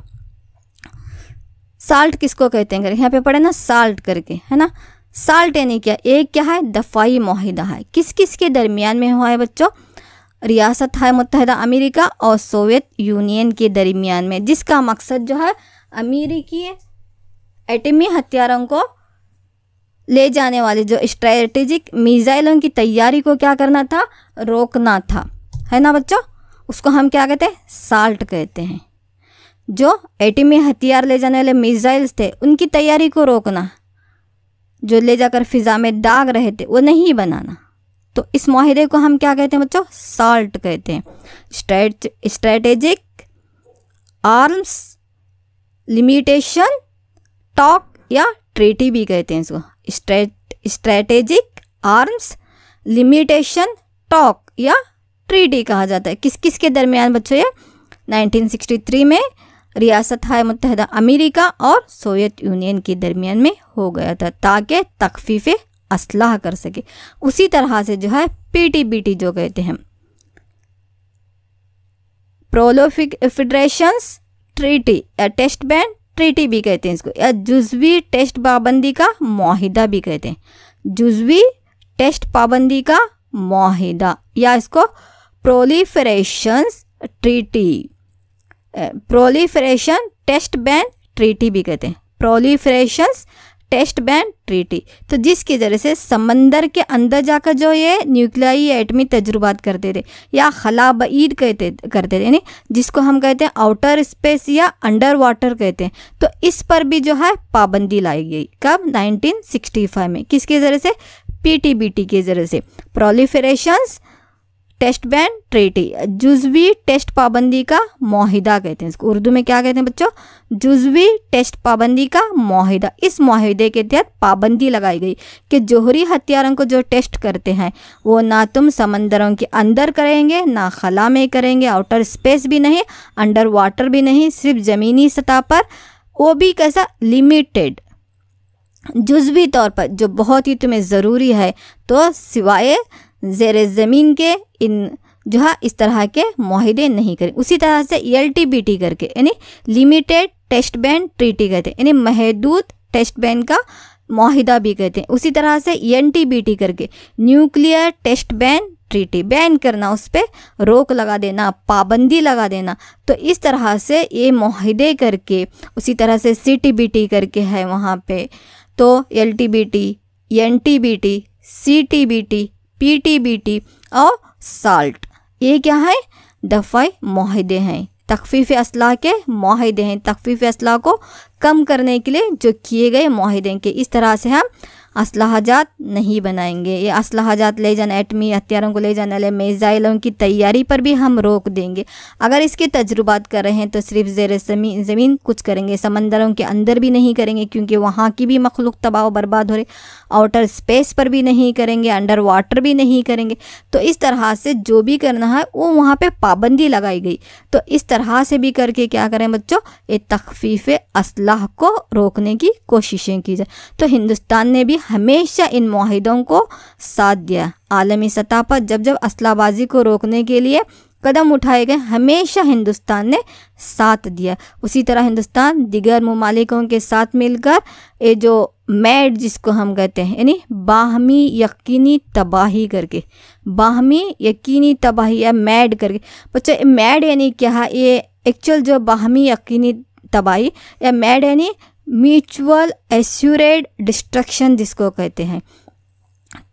साल्ट किसको कहते हैं? यहाँ पे पढ़े ना साल्ट करके, है ना। साल्ट यानी क्या? एक क्या है? दफ़ाई माहिदा है। किस किस के दरमियान में हुआ है बच्चों? रियासत है मुत्तहिदा अमेरिका और सोवियत यूनियन के दरमियान में, जिसका मकसद जो है अमेरिकी एटमी हथियारों को ले जाने वाले जो स्ट्रेटेजिक मिसाइलों की तैयारी को क्या करना था? रोकना था, है ना बच्चों। उसको हम क्या कहते हैं? साल्ट कहते हैं। जो एटमी हथियार ले जाने वाले मिसाइल्स थे, उनकी तैयारी को रोकना, जो ले जाकर फिज़ा में दाग रहे थे वो नहीं बनाना। तो इस माहिदे को हम क्या कहते हैं बच्चों? साल्ट कहते हैं। स्ट्रेटेजिक आर्म्स लिमिटेशन टॉक या ट्रीटी भी कहते हैं इसको। स्ट्रेटेजिक आर्म्स लिमिटेशन टॉक या ट्रीटी कहा जाता है। किस किस के दरमियान बच्चों? ये 1963 में रियासत है मुत्तहिदा अमेरिका और सोवियत यूनियन के दरमियान में हो गया था, ताकि तखफीफ असलाह कर सके। उसी तरह से जो है पीटीबीटी जो कहते हैं, प्रोलिफरेशंस ट्रीटी या टेस्ट बैन ट्रीटी भी कहते हैं इसको, या जुज़वी टेस्ट पाबंदी का माहिदा भी कहते हैं। जुज़वी टेस्ट पाबंदी का माहिदा या इसको proliferations treaty, proliferation test ban treaty भी कहते हैं। प्रोलिफरेशंस टेस्ट बैन ट्रीटी, तो जिसकी वजह से समंदर के अंदर जाकर जो ये न्यूक्लियाई एटमी तजुर्बात करते थे या खला बईद करते थे, यानी जिसको हम कहते हैं आउटर स्पेस या अंडर वाटर कहते हैं, तो इस पर भी जो है पाबंदी लाई गई। कब? 1965 में। किसके ज़रिए से? पीटीबीटी के ज़रिए से। प्रोलिफरेशंस टेस्ट बैन ट्रीटी, जुज़वी टेस्ट पाबंदी का माहिदा कहते हैं इसको। उर्दू में क्या कहते हैं बच्चों? जुज़वी टेस्ट पाबंदी का माहिदा। इस माहिदे के तहत पाबंदी लगाई गई कि जोहरी हथियारों को जो टेस्ट करते हैं वो ना तुम समंदरों के अंदर करेंगे, ना खला में करेंगे, आउटर स्पेस भी नहीं, अंडर वाटर भी नहीं, सिर्फ ज़मीनी सतह पर, वो भी कैसा? लिमिटेड, जुज़वी तौर पर, जो बहुत ही तुम्हें ज़रूरी है, तो सिवाय ज़ेरे ज़मीन के इन जो है इस तरह के माहिदे नहीं करें। उसी तरह से एलटीबीटी करके, यानी लिमिटेड टेस्ट बैन ट्रीटी कहते हैं, यानी महदूद टेस्ट बैन का माहिदा भी कहते हैं। उसी तरह से NTBT करके nuclear test ban treaty, ban करना, उस पर रोक लगा देना, पाबंदी लगा देना। तो इस तरह से ये माहिदे करके, उसी तरह से CTBT करके है वहाँ पे, तो LTBT, NTBT, CTBT, PTBT और साल्ट, ये क्या है, दफ़ाई माहिदे हैं, तख़फ़ीफ़ असलाह के माहिदे हैं, तख़फ़ीफ़ असलाह को कम करने के लिए जो किए गए माहिदे के। इस तरह से हम असलाहजात नहीं बनाएंगे। ये असलाहजात ले जाना, एटमी हथियारों को ले जाने वाले मिसाइलों की तैयारी पर भी हम रोक देंगे। अगर इसके तजुर्बात कर रहे हैं तो सिर्फ ज़ेर ज़मीन कुछ करेंगे, समंदरों के अंदर भी नहीं करेंगे क्योंकि वहाँ की भी मखलूक तबाह बर्बाद हो रही। आउटर स्पेस पर भी नहीं करेंगे, अंडर वाटर भी नहीं करेंगे। तो इस तरह से जो भी करना है वो वहाँ पे पाबंदी लगाई गई। तो इस तरह से भी करके क्या करें बच्चों, ये तख़फ़ीफ़ असलाह को रोकने की कोशिशें की जाए। तो हिंदुस्तान ने भी हमेशा इन मुआहिदों को साथ दिया। आलमी सतह पर जब जब असलाबाजी को रोकने के लिए कदम उठाए गए, हमेशा हिंदुस्तान ने साथ दिया। उसी तरह हिंदुस्तान दीगर ममालिकों के साथ मिलकर ये जो मैड जिसको हम कहते हैं, यानी बाहमी यकीनी तबाही करके, बाहमी यकीनी तबाही या मैड करके। बच्चों मैड यानी क्या है, ये एक्चुअल जो बाहमी यकीनी तबाही या मैड यानी म्यूचुअल एश्योरेड डिस्ट्रक्शन जिसको कहते हैं।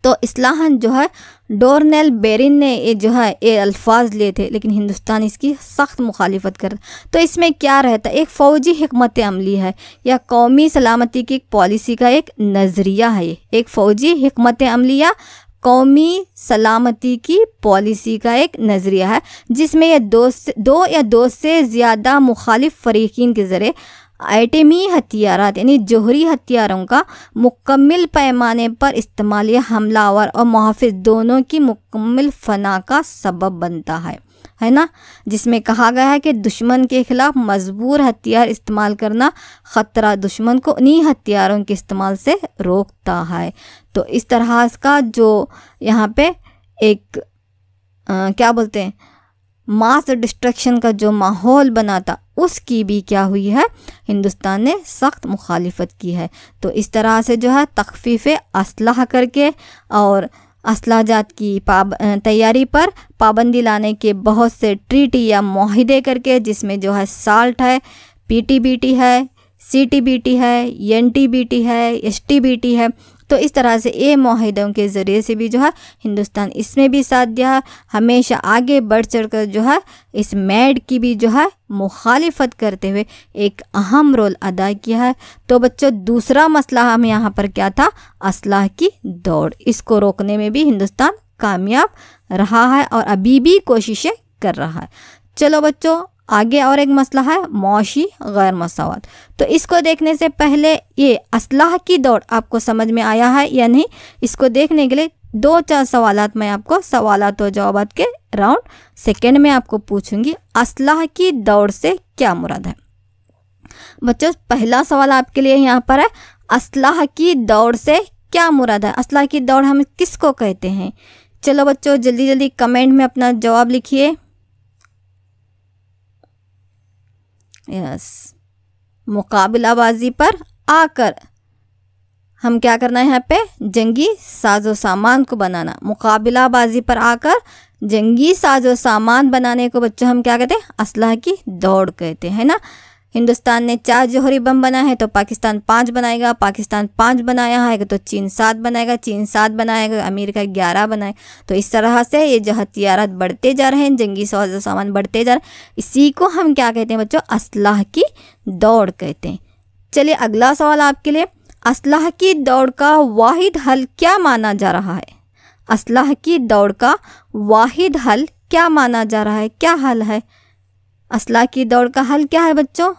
तो इस्लाहन जो है डोर्नेल बेरिन ने ये जो है ये अल्फाज लिए थे, लेकिन हिंदुस्तान इसकी सख्त मुखालिफत कर। तो इसमें क्या रहता है, एक फ़ौजी हिकमत अमली है या कौमी सलामती की एक पॉलिसी का एक नज़रिया है। ये एक फ़ौजी हिकमत अमली या कौमी सलामती की पॉलिसी का एक नज़रिया है जिसमें ये दो से ज़्यादा मुखालिफ फ़रीक़ीन के ज़रिए एटमी हथियारात यानी जोहरी हथियारों का मुकम्मल पैमाने पर इस्तेमाल या हमलावर और मुहाफ़िज़ दोनों की मुकम्मल फना का सबब बनता है ना। जिसमें कहा गया है कि दुश्मन के ख़िलाफ़ मजबूर हथियार इस्तेमाल करना ख़तरा दुश्मन को उन्हीं हथियारों के इस्तेमाल से रोकता है। तो इस तरह का जो यहाँ पे एक क्या बोलते हैं मास डिस्ट्रक्शन का जो माहौल बना था, उसकी भी क्या हुई है, हिंदुस्तान ने सख्त मुखालिफत की है। तो इस तरह से जो है तख़फ़ीफ़ असलाह करके और असलाहजात की तैयारी पर पाबंदी लाने के बहुत से ट्रीटी या मुआहिदे करके, जिसमें जो है साल्ट है, PTBT है, CTBT है, NTBT है, STBT है। तो इस तरह से ये मुआहिदों के ज़रिए से भी जो है हिंदुस्तान इसमें भी साथ दिया है। हमेशा आगे बढ़ चढ़ कर जो है इस मैड की भी जो है मुखालिफत करते हुए एक अहम रोल अदा किया है। तो बच्चों दूसरा मसला हम यहाँ पर क्या था, असलाह की दौड़, इसको रोकने में भी हिंदुस्तान कामयाब रहा है और अभी भी कोशिशें कर रहा है। चलो बच्चों आगे और एक मसला है मौशी गैर मसावत। तो इसको देखने से पहले ये असलाह की दौड़ आपको समझ में आया है या नहीं, इसको देखने के लिए 2-4 सवालात मैं आपको सवालात और जवाबात के राउंड सेकेंड में आपको पूछूंगी। असलाह की दौड़ से क्या मुराद है बच्चों? पहला सवाल आपके लिए यहाँ पर है, असलाह की दौड़ से क्या मुराद है? असलाह की दौड़ हम किसको कहते हैं? चलो बच्चों जल्दी जल्दी कमेंट में अपना जवाब लिखिए। यस, मुकाबलाबाजी पर आकर हम क्या करना है, यहाँ पे जंगी साजो सामान को बनाना। मुकाबलाबाजी पर आकर जंगी साजो सामान बनाने को बच्चों हम क्या कहते हैं, असलाह की दौड़ कहते हैं ना। हिंदुस्तान ने 4 जौहरी बम बनाए हैं तो पाकिस्तान 5 बनाएगा, पाकिस्तान 5 बनाया है तो चीन 7 बनाएगा, चीन 7 बनाएगा, अमेरिका 11 बनाए। तो इस तरह से ये जो हथियारात बढ़ते जा रहे हैं, जंगी साजो सामान बढ़ते जा रहे हैं, इसी को हम क्या कहते हैं बच्चों, असलाह की दौड़ कहते हैं। चलिए अगला सवाल आपके लिए, असलाह की दौड़ का वाहिद हल क्या माना जा रहा है? असलाह की दौड़ का वाहिद हल क्या माना जा रहा है, क्या हल है? असलाह की दौड़ का हल क्या है बच्चों?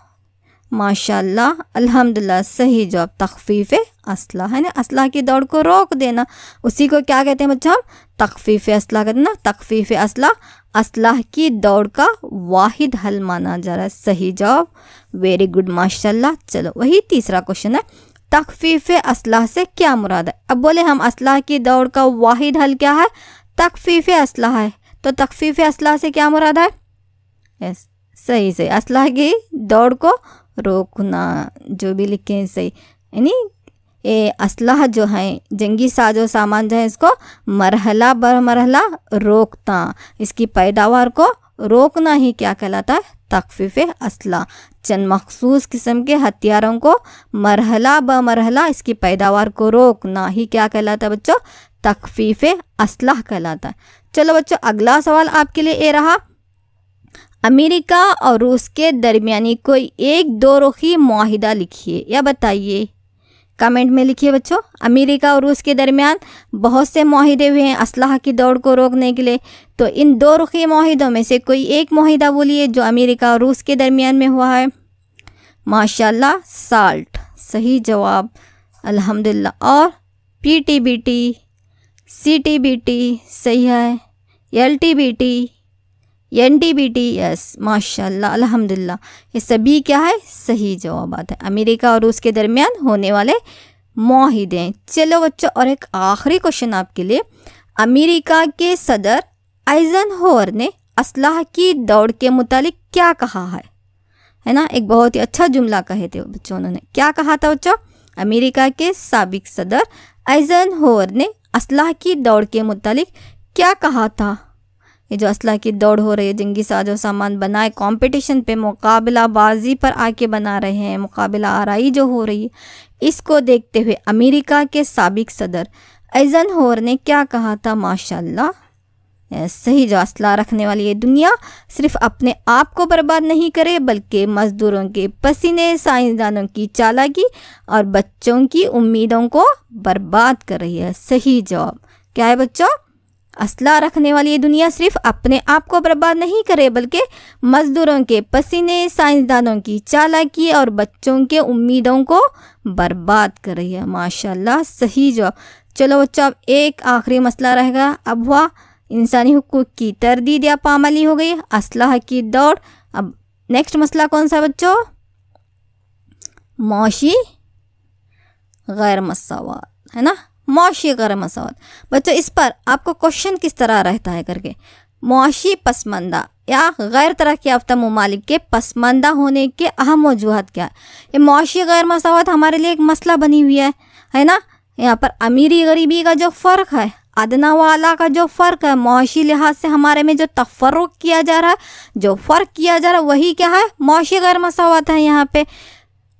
माशाल्लाह अल्हम्दुलिल्लाह, सही जवाब तख़फ़ीफ़ असलाह है ना। असलाह की दौड़ को रोक देना, उसी को क्या कहते हैं बच्चों, हम तख़फ़ीफ़ असलाह कहते हैं ना। तख़फ़ीफ़ असलाह असलाह की दौड़ का वाहिद हल माना जा रहा है। सही जवाब, वेरी गुड माशाल्लाह। चलो वही तीसरा क्वेश्चन है, तख़फ़ीफ़ असलाह से क्या मुराद है? अब बोले हम असलाह की दौड़ का वाहिद हल क्या है, तख़फ़ीफ़ असलाह है। तो तख़फ़ीफ़ असलाह से क्या मुराद है? यस सही से असलाह की दौड़ को रोकना, जो भी लिखे सही, यानी असलहा जो है, जंगी साजो सामान जो है, इसको मरहला बर मरहला रोकना, इसकी पैदावार को रोकना ही क्या कहलाता है? तख्फीफ असला। चंद मखसूस किस्म के हथियारों को मरहला ब मरहला इसकी पैदावार को रोकना ही क्या कहलाता है बच्चों? तख्फीफ असला कहलाता है। चलो बच्चों, अगला सवाल आपके लिए ये रहा, अमेरिका और रूस के दरमियानी कोई एक दो रुखी मुआहिदा लिखिए या बताइए। कमेंट में लिखिए बच्चों। अमेरिका और रूस के दरमियान बहुत से मुआहिदे हुए हैं असलाह की दौड़ को रोकने के लिए, तो इन दो रुखी मुआहिदों में से कोई एक मुआहिदा बोलिए जो अमेरिका और रूस के दरमियान में हुआ है। माशाल्लाह, साल्ट सही जवाब, अल्हम्दुलिल्लाह। और PTBT, CTBT सही है, LTBT, NTBT यस, माशाल्लाह अल्हम्दुलिल्लाह, ये सभी क्या है? सही जवाबात है, अमेरिका और रूस के दरमियान होने वाले मुआहिदे। चलो बच्चों, और एक आखिरी क्वेश्चन आपके लिए, अमेरिका के सदर आइजनहोवर ने असलाह की दौड़ के मुतालिक क्या कहा है ना? एक बहुत ही अच्छा जुमला कहे थे बच्चों, उन्होंने क्या कहा था बच्चों? अमेरिका के साबिक सदर आइजनहोवर ने असलाह की दौड़ के मुतालिक क्या कहा था? ये जो असलाह की दौड़ हो रही है, जंगी साजो सामान बनाए कंपटीशन पे, मुकाबला बाजी पर आके बना रहे हैं, मुकाबला आराई जो हो रही है, इसको देखते हुए अमेरिका के साबिक सदर आइजनहोवर ने क्या कहा था? माशाल्लाह, सही जो असला रखने वाली ये दुनिया सिर्फ अपने आप को बर्बाद नहीं करे, बल्कि मजदूरों के पसीने, साइंसदानों की चालाकी और बच्चों की उम्मीदों को बर्बाद कर रही है। सही जवाब क्या है बच्चों? असला रखने वाली ये दुनिया सिर्फ अपने आप को बर्बाद नहीं करे, बल्कि मजदूरों के पसीने, साइंसदानों की चालाकी और बच्चों के उम्मीदों को बर्बाद कर रही है। माशाल्लाह, सही जवाब। चलो बच्चों, अब एक आखिरी मसला रहेगा, अब हुआ इंसानी हुकूक की तरदीद या पामाली हो गई, असलाह की दौड़। अब नेक्स्ट मसला कौन सा बच्चों? मौशी गैर मसावत, है ना? मौशी गैर मसावत। बच्चों, इस पर आपको क्वेश्चन किस तरह रहता है करके, मौशी पसमानदा या गैर तरक्की याफ्ता ममालिक के पसमानदा होने के अहम वजूहत क्या है? ये मौशी गैर मसावत हमारे लिए एक मसला बनी हुई है ना? यहाँ पर अमीरी गरीबी का जो फ़र्क है, अदना वाला का जो फ़र्क है, मौशी लिहाज से हमारे में जो तफर्रुक किया जा रहा है, जो फ़र्क किया जा रहा है, वही क्या है? मौशी गैर मसावत है। यहाँ पे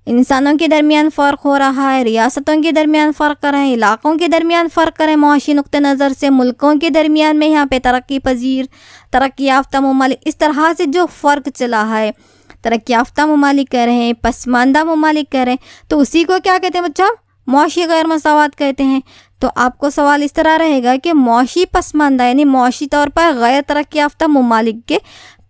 इंसानों के दरमियान फ़र्क हो रहा है, रियासतों के दरमियान फ़र्क कर रहे हैं, इलाक़ों के दरमियान फ़र्क करें, मौशी नुक्ते नज़र से मुल्कों के दरमियान में यहाँ पे तरक्की पजीर, तरक्की याफ्ता ममालिक, इस तरह से जो फ़र्क चला है, तरक्की याफ्ता ममालिक कह रहे हैं, पसमानदा ममालिक कह रहे हैं, तो उसी को क्या कहते हैं बच्चों? मौशी गैर मसावत कहते हैं। तो आपको सवाल इस तरह रहेगा कि मौशी पसमानदा यानी मौशी तौर पर गैर तरक्की याफ्ता ममालिक के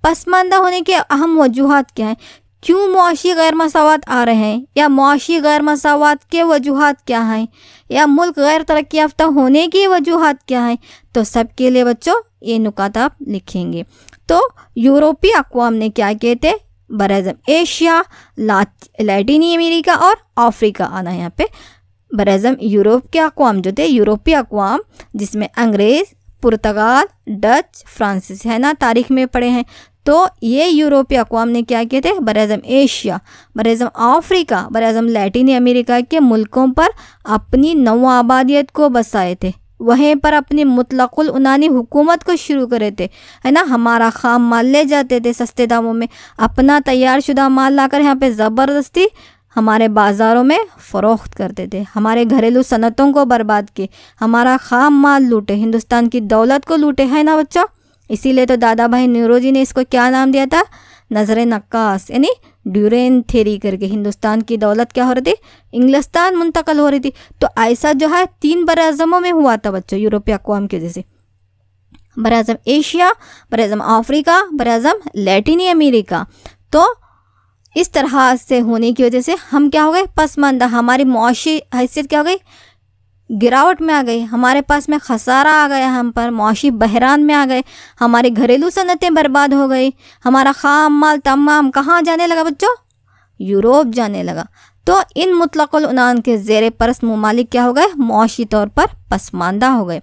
पसमानदा होने के अहम वजूहात क्या हैं? क्यों मौशी गैर मसावत आ रहे हैं, या मौशी गैर मसावत के वजूहात क्या हैं, या मुल्क गैर तरक्की याफ्ता होने की वजूहात क्या हैं? तो सबके लिए बच्चों ये नुकात आप लिखेंगे। तो यूरोपीय अक़वाम ने क्या कहते? बरअज़म एशिया, लैटिनी अमेरिका और अफ्रीका आना है यहाँ पे। बरअज़म यूरोप के अक़वाम जो थे, यूरोपीय अक़वाम जिसमें अंग्रेज़, पुर्तगाल, डच, फ्रांसीसी है ना, तारीख़ में पढ़े हैं। तो ये यूरोपीय अक़वाम ने क्या किए थे? बरअज़म एशिया, बरअज़म अफ्रीका, बरअज़म लैटिनी अमेरिका के मुल्कों पर अपनी नौ आबादियत को बसाए थे, वहीं पर अपनी मुतलक़ुल उनानी हुकूमत को शुरू करे थे, है ना। हमारा ख़ाम माल ले जाते थे सस्ते दामों में, अपना तैयार शुदा माल लाकर यहाँ पे ज़बरदस्ती हमारे बाज़ारों में फ़रोख्त करते थे, हमारे घरेलू सनतों को बर्बाद किए, हमारा ख़ाम माल लूटे, हिंदुस्तान की दौलत को लूटे, है ना बच्चों। इसीलिए तो दादा भाई नेहरू ने इसको क्या नाम दिया था? नज़र नक्कास, यानी ड्यूरेन थेरी करके हिंदुस्तान की दौलत क्या हो रही थी? इंग्लिस्तान मुंतकल हो रही थी। तो ऐसा जो है 3 बरअज़मों में हुआ था बच्चों, यूरोपीय अक़वाम की वजह से, बरअज़म एशिया, बरअज़म अफ्रीका, बरअज़म लैटिनी अमेरिका। तो इस तरह से होने की वजह से हम क्या हो गए? पसमानदा, हमारी मुआशी हैसियत क्या हो गई? गिरावट में आ गई, हमारे पास में खसारा आ गया, हम पर मुआशी बहरान में आ गए, हमारे घरेलू सनतें बर्बाद हो गई, हमारा ख़ाम माल तमाम कहाँ जाने लगा बच्चों? यूरोप जाने लगा। तो इन मुतलक़ुल उनान के ज़ेर परस्त ममालिक क्या हो गए? मुआशी तौर पर पसमानदा हो गए।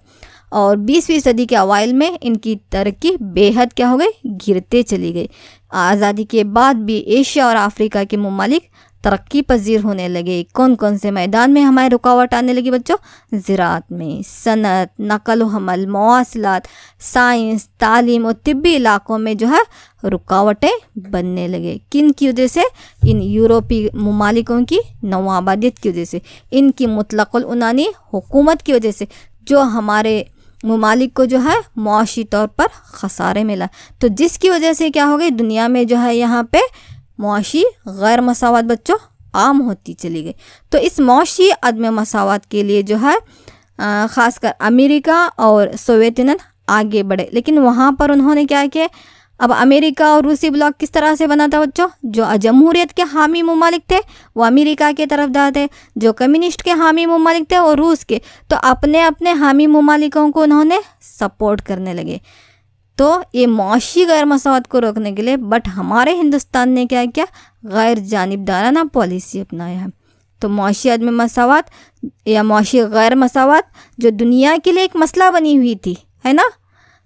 और 20वीं सदी के अवाइल में इनकी तरक्की बेहद क्या हो गई? गिरते चली गई। आज़ादी के बाद भी एशिया और अफ्रीका के ममालिक तरक्की पजीर होने लगे। कौन कौन से मैदान में हमारे रुकावट आने लगी बच्चों? ज़राअत में, सनत, नकल व हमल, मवासिलात, साइंस, तालीम और तिब्बी इलाकों में जो है रुकावटें बनने लगे। किन की वजह से? इन यूरोपीय ममालिकों की नवाबादियत की वजह से, इनकी मुतलक़ुल उनानी हुकूमत की वजह से, जो हमारे ममालिक को जो है मुआशी तौर पर ख़सारे मिला। तो जिसकी वजह से क्या हो गई, दुनिया में जो है यहाँ पे मुआशी गैर मसावत बच्चों आम होती चली गई। तो इस मुआशी अदम मसावत के लिए जो है ख़ासकर अमेरिका और सोवियत यूनियन आगे बढ़े। लेकिन वहाँ पर उन्होंने क्या किया? अब अमेरिका और रूसी ब्लॉक किस तरह से बना था बच्चों? जो जमहूरियत के हामी ममालिक थे वो अमेरिका के तरफदार थे, जो कम्युनिस्ट के हामी ममालिक थे वो रूस के। तो अपने अपने हामी ममालिकों को उन्होंने सपोर्ट करने लगे। तो ये मुआशी गैर मसावत को रोकने के लिए बट हमारे हिंदुस्तान ने क्या किया? गैर जानिबदाराना पॉलिसी अपनाया है। तो मुआशी अदम मसावत या मुआशी गैर मसावत जो दुनिया के लिए एक मसला बनी हुई थी, है ना,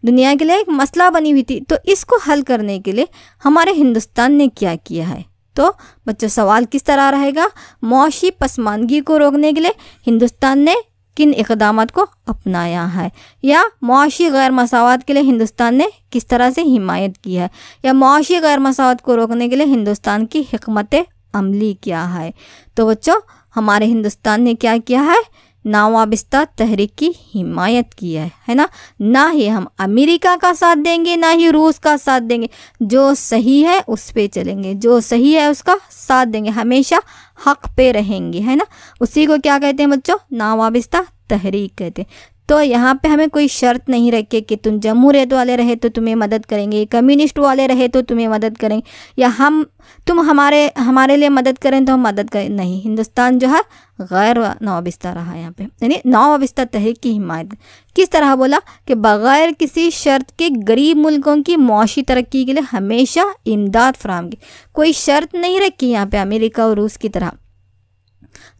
दुनिया के लिए एक मसला बनी हुई थी, तो इसको हल करने के लिए हमारे हिंदुस्तान ने क्या किया है? तो बच्चों सवाल किस तरह रहेगा? मुआशी पसमानगी को रोकने के लिए हिंदुस्तान ने किन इक़दामात को अपनाया है, या मुआशी गैर मसावत के लिए हिंदुस्तान ने किस तरह से हिमायत की है, या मुआशी गैर मसावत को रोकने के लिए हिंदुस्तान की हिकमत अमली क्या है? तो बच्चों हमारे हिंदुस्तान ने क्या किया है? नावाबिस्ता तहरीक की हिमायत की है ना। ना ही हम अमेरिका का साथ देंगे ना ही रूस का साथ देंगे, जो सही है उस पे चलेंगे, जो सही है उसका साथ देंगे, हमेशा हक पे रहेंगे, है ना। उसी को क्या कहते हैं बच्चों? नावाबिस्ता तहरीक कहते हैं। तो यहाँ पे हमें कोई शर्त नहीं रखे कि तुम जमहूरियत वाले रहे तो तुम्हें मदद करेंगे, कम्युनिस्ट वाले रहे तो तुम्हें मदद करेंगे, या तुम हमारे लिए मदद करें तो हम मदद करें। नहीं, हिंदुस्तान जो है गैर नवाबिस्ता रहा यहाँ पे, यानी नवाबिस्ता तहरीक की हिमायत। किस तरह बोला? कि बग़ैर किसी शर्त के गरीब मुल्कों की मुआशी तरक्की के लिए हमेशा इमदाद फराहम की। कोई शर्त नहीं रखी यहाँ पे अमेरिका और रूस की तरह।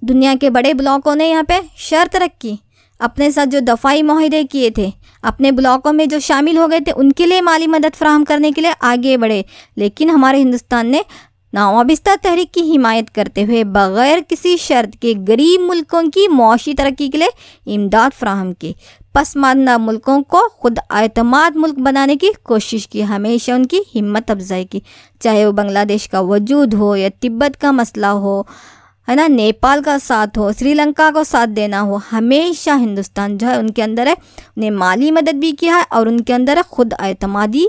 दुनिया के बड़े ब्लॉकों ने यहाँ पे शर्त रखी, अपने साथ जो दफ़ाई माहिदे किए थे, अपने ब्लॉकों में जो शामिल हो गए थे उनके लिए माली मदद फराहम करने के लिए आगे बढ़े। लेकिन हमारे हिंदुस्तान ने नावाबिस्ता तहरीक की हिमायत करते हुए बग़ैर किसी शर्त के गरीब मुल्कों की मुआशी तरक्की के लिए इमदाद फराहम की, पसमानदा मुल्कों को खुद एतमाद मुल्क बनाने की कोशिश की, हमेशा उनकी हिम्मत अफजाई की। चाहे वो बांग्लादेश का वजूद हो या तिब्बत का मसला हो, है ना, नेपाल का साथ हो, श्रीलंका को साथ देना हो, हमेशा हिंदुस्तान जो है उनके अंदर है, उन्हें माली मदद भी किया है और उनके अंदर है खुद एतमादी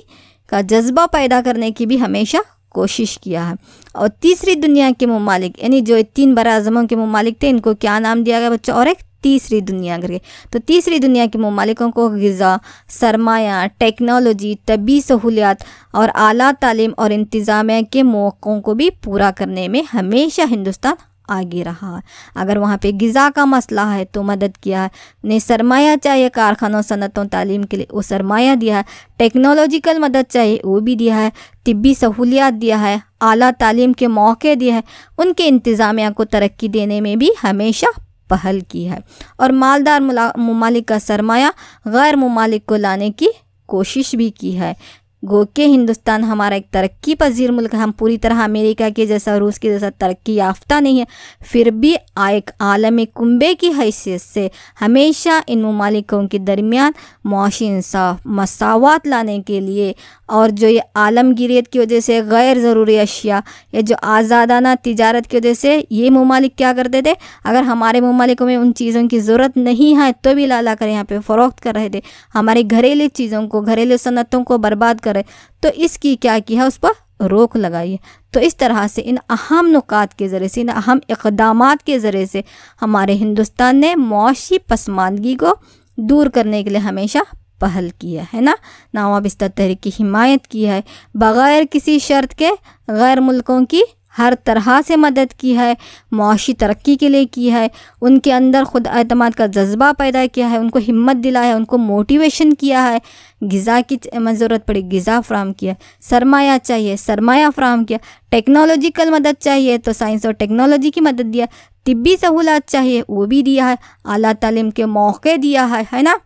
का जज्बा पैदा करने की भी हमेशा कोशिश किया है। और तीसरी दुनिया के ममालिक, यानी जो 3 बराज़मों के ममालिक थे, इनको क्या नाम दिया गया बच्चों? और एक तीसरी दुनिया करके। तो तीसरी दुनिया के ममालिकों को ग़िज़ा, सरमाया, टेक्नोलॉजी, तबी सहूलियात और आला तालीम और इंतज़ामिया के मौक़ों को भी पूरा करने में हमेशा हिंदुस्तान आगे रहा। अगर वहाँ पे ग़िज़ा का मसला है तो मदद किया है, उन्हें सरमाया चाहिए कारखानों, सनतों, तालीम के लिए वो सरमाया दिया है, टेक्नोलॉजिकल मदद चाहिए वो भी दिया है, तिब्बी सहूलियात दिया है, आला तालीम के मौके दिए हैं, उनके इंतज़ामिया को तरक्की देने में भी हमेशा पहल की है। और मालदार ममालिक का सरमाया गैर ममालिक को लाने की कोशिश भी की है। गो के हिंदुस्तान हमारा एक तरक्की पजीर मुल्क है, हम पूरी तरह अमेरिका के जैसा, रूस के जैसा तरक्की याफ्ता नहीं है, फिर भी एक आलमी कुंबे की हैसियत से हमेशा इन ममालिकों के दरमियान मुआशी इंसाफ, मसावत लाने के लिए, और जो ये आलमगीरियत की वजह से गैर ज़रूरी अशिया या जो आज़ादाना तिजारत की वजह से ये ममालिक क्या करते थे, अगर हमारे ममालिकों में उन चीज़ों की ज़रूरत नहीं है तो भी ला कर यहाँ पे फ़रोख्त कर रहे थे, हमारे घरेलू चीज़ों को, घरेलू सनतों को बर्बाद कर रहे, तो इसकी क्या की है, उस पर रोक लगाई है। तो इस तरह से इन अहम नुकात के ज़रिए से, इन अहम इक़दामात के ज़रिए से हमारे हिंदुस्तान ने मुआशी पसमानदगी को दूर करने के लिए हमेशा पहल की है ना। नावाबिस्ता तहरीक की हिमायत की है, बग़ैर किसी शर्त के गैर मुल्कों की हर तरह से मदद की है, मुआशी तरक्की के लिए की है, उनके अंदर खुद एतमाद का जज्बा पैदा किया है, उनको हिम्मत दिलाया है, उनको मोटिवेशन किया है, ग़िज़ा की ज़रूरत पड़ी ग़िज़ा फ़राहम किया, सरमाया चाहिए सरमाया फ़राहम किया, टेक्नोलॉजिकल मदद चाहिए तो साइंस और टेक्नोलॉजी की मदद दिया, तिब्बी सहूलत चाहिए वो भी दिया है, आला तालीम के मौके दिया है ना।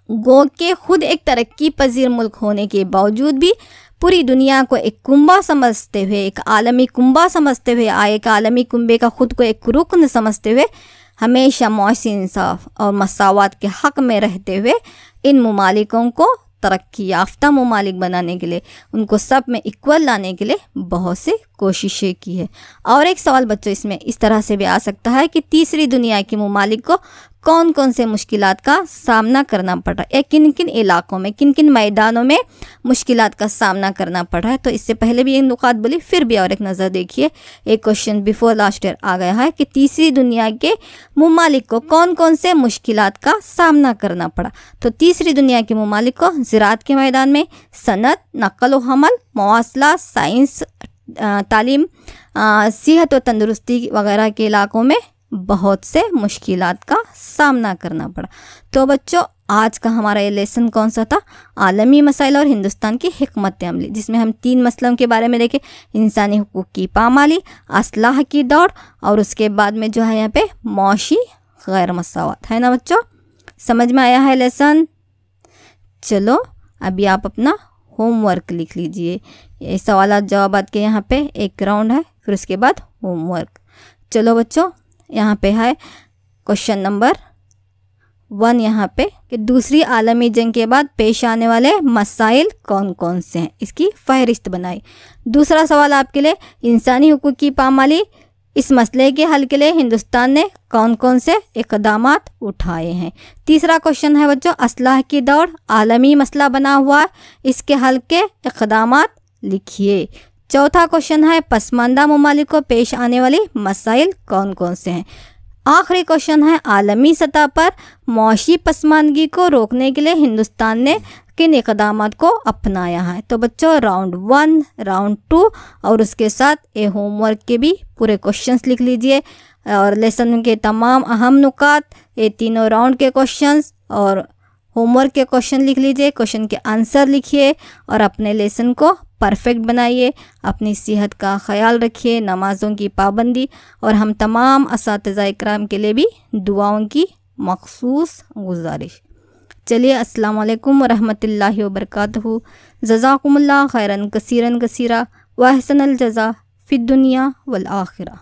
गो के खुद एक तरक्की पजीर मुल्क होने के बावजूद भी पूरी दुनिया को एक कुंबा समझते हुए, एक आलमी कुंबा समझते हुए, एक आलमी कुंबे का ख़ुद को एक रुकन समझते हुए हमेशा मौसी इंसाफ और मसावत के हक़ में रहते हुए इन ममालिकों को तरक्की याफ्ता ममालिक बनाने के लिए, उनको सब में इक्वल लाने के लिए बहुत से कोशिशें की है। और एक सवाल बच्चों इसमें इस तरह से भी आ सकता है कि तीसरी दुनिया के ममालिक को कौन कौन से मुश्किलात का सामना करना पड़ रहा है, किन किन इलाकों में, किन किन मैदानों में मुश्किलात का सामना करना पड़ रहा है। तो इससे पहले भी इन नुकात बोली, फिर भी और एक नज़र देखिए। एक क्वेश्चन बिफोर लास्ट ईयर आ गया है कि तीसरी दुनिया के ममालिक को कौन कौन से मुश्किलात का सामना करना पड़ा। तो तीसरी दुनिया के ममालिक को ज़राअत के मैदान में, सनत, नक़ल व हमल, मवासलात, साइंस, तालीम, सेहत व तंदुरुस्ती वगैरह के इलाकों में बहुत से मुश्किलात का सामना करना पड़ा। तो बच्चों आज का हमारा ये लेसन कौन सा था, आलमी मसाइल और हिंदुस्तान की हिकमत अमली, जिसमें हम 3 मसलों के बारे में देखे, इंसानी हुकूक की पामाली, असलाह की दौड़ और उसके बाद में जो है यहाँ पे मौशी गैर मसावत है ना बच्चों। समझ में आया है लेसन? चलो अभी आप अपना होमवर्क लिख लीजिए। ये सवाल जवाबात के यहाँ पे एक राउंड है, फिर उसके बाद होमवर्क। चलो बच्चों यहाँ पे है क्वेश्चन नंबर 1 यहाँ पे कि दूसरी आलमी जंग के बाद पेश आने वाले मसाइल कौन कौन से हैं, इसकी फहरिस्त बनाई। दूसरा सवाल आपके लिए, इंसानी हुकूक की पामाली, इस मसले के हल के लिए हिंदुस्तान ने कौन कौन से इक़दामात उठाए हैं। तीसरा क्वेश्चन है बच्चों, असलाह की दौड़ आलमी मसला बना हुआ है, इसके हल के इक़दामात लिखिए। चौथा क्वेश्चन है, पसमानदा ममालिक को पेश आने वाली मसाइल कौन कौन से हैं। आखिरी क्वेश्चन है, आलमी सतह पर मौशी पसमानदगी को रोकने के लिए हिंदुस्तान ने किन इक़दामात को अपनाया है। तो बच्चों राउंड 1, राउंड 2 और उसके साथ ये होमवर्क के भी पूरे क्वेश्चंस लिख लीजिए और लेसन के तमाम अहम नुकात, ये तीनों राउंड के क्वेश्चंस और होमवर्क के क्वेश्चन लिख लीजिए, क्वेश्चन के आंसर लिखिए और अपने लेसन को परफेक्ट बनाइए। अपनी सेहत का ख्याल रखिए, नमाज़ों की पाबंदी और हम तमाम असातिज़ा इकराम के लिए भी दुआओं की मखसूस गुजारिश। चलिए अस्सलाम वालेकुम व रहमतुल्लाहि व बरकातहू। जज़ाकुमुल्लाह खैरन कसीरन कसीरा व अहसनल जज़ा फ़िद दुनिया वल आखिरा।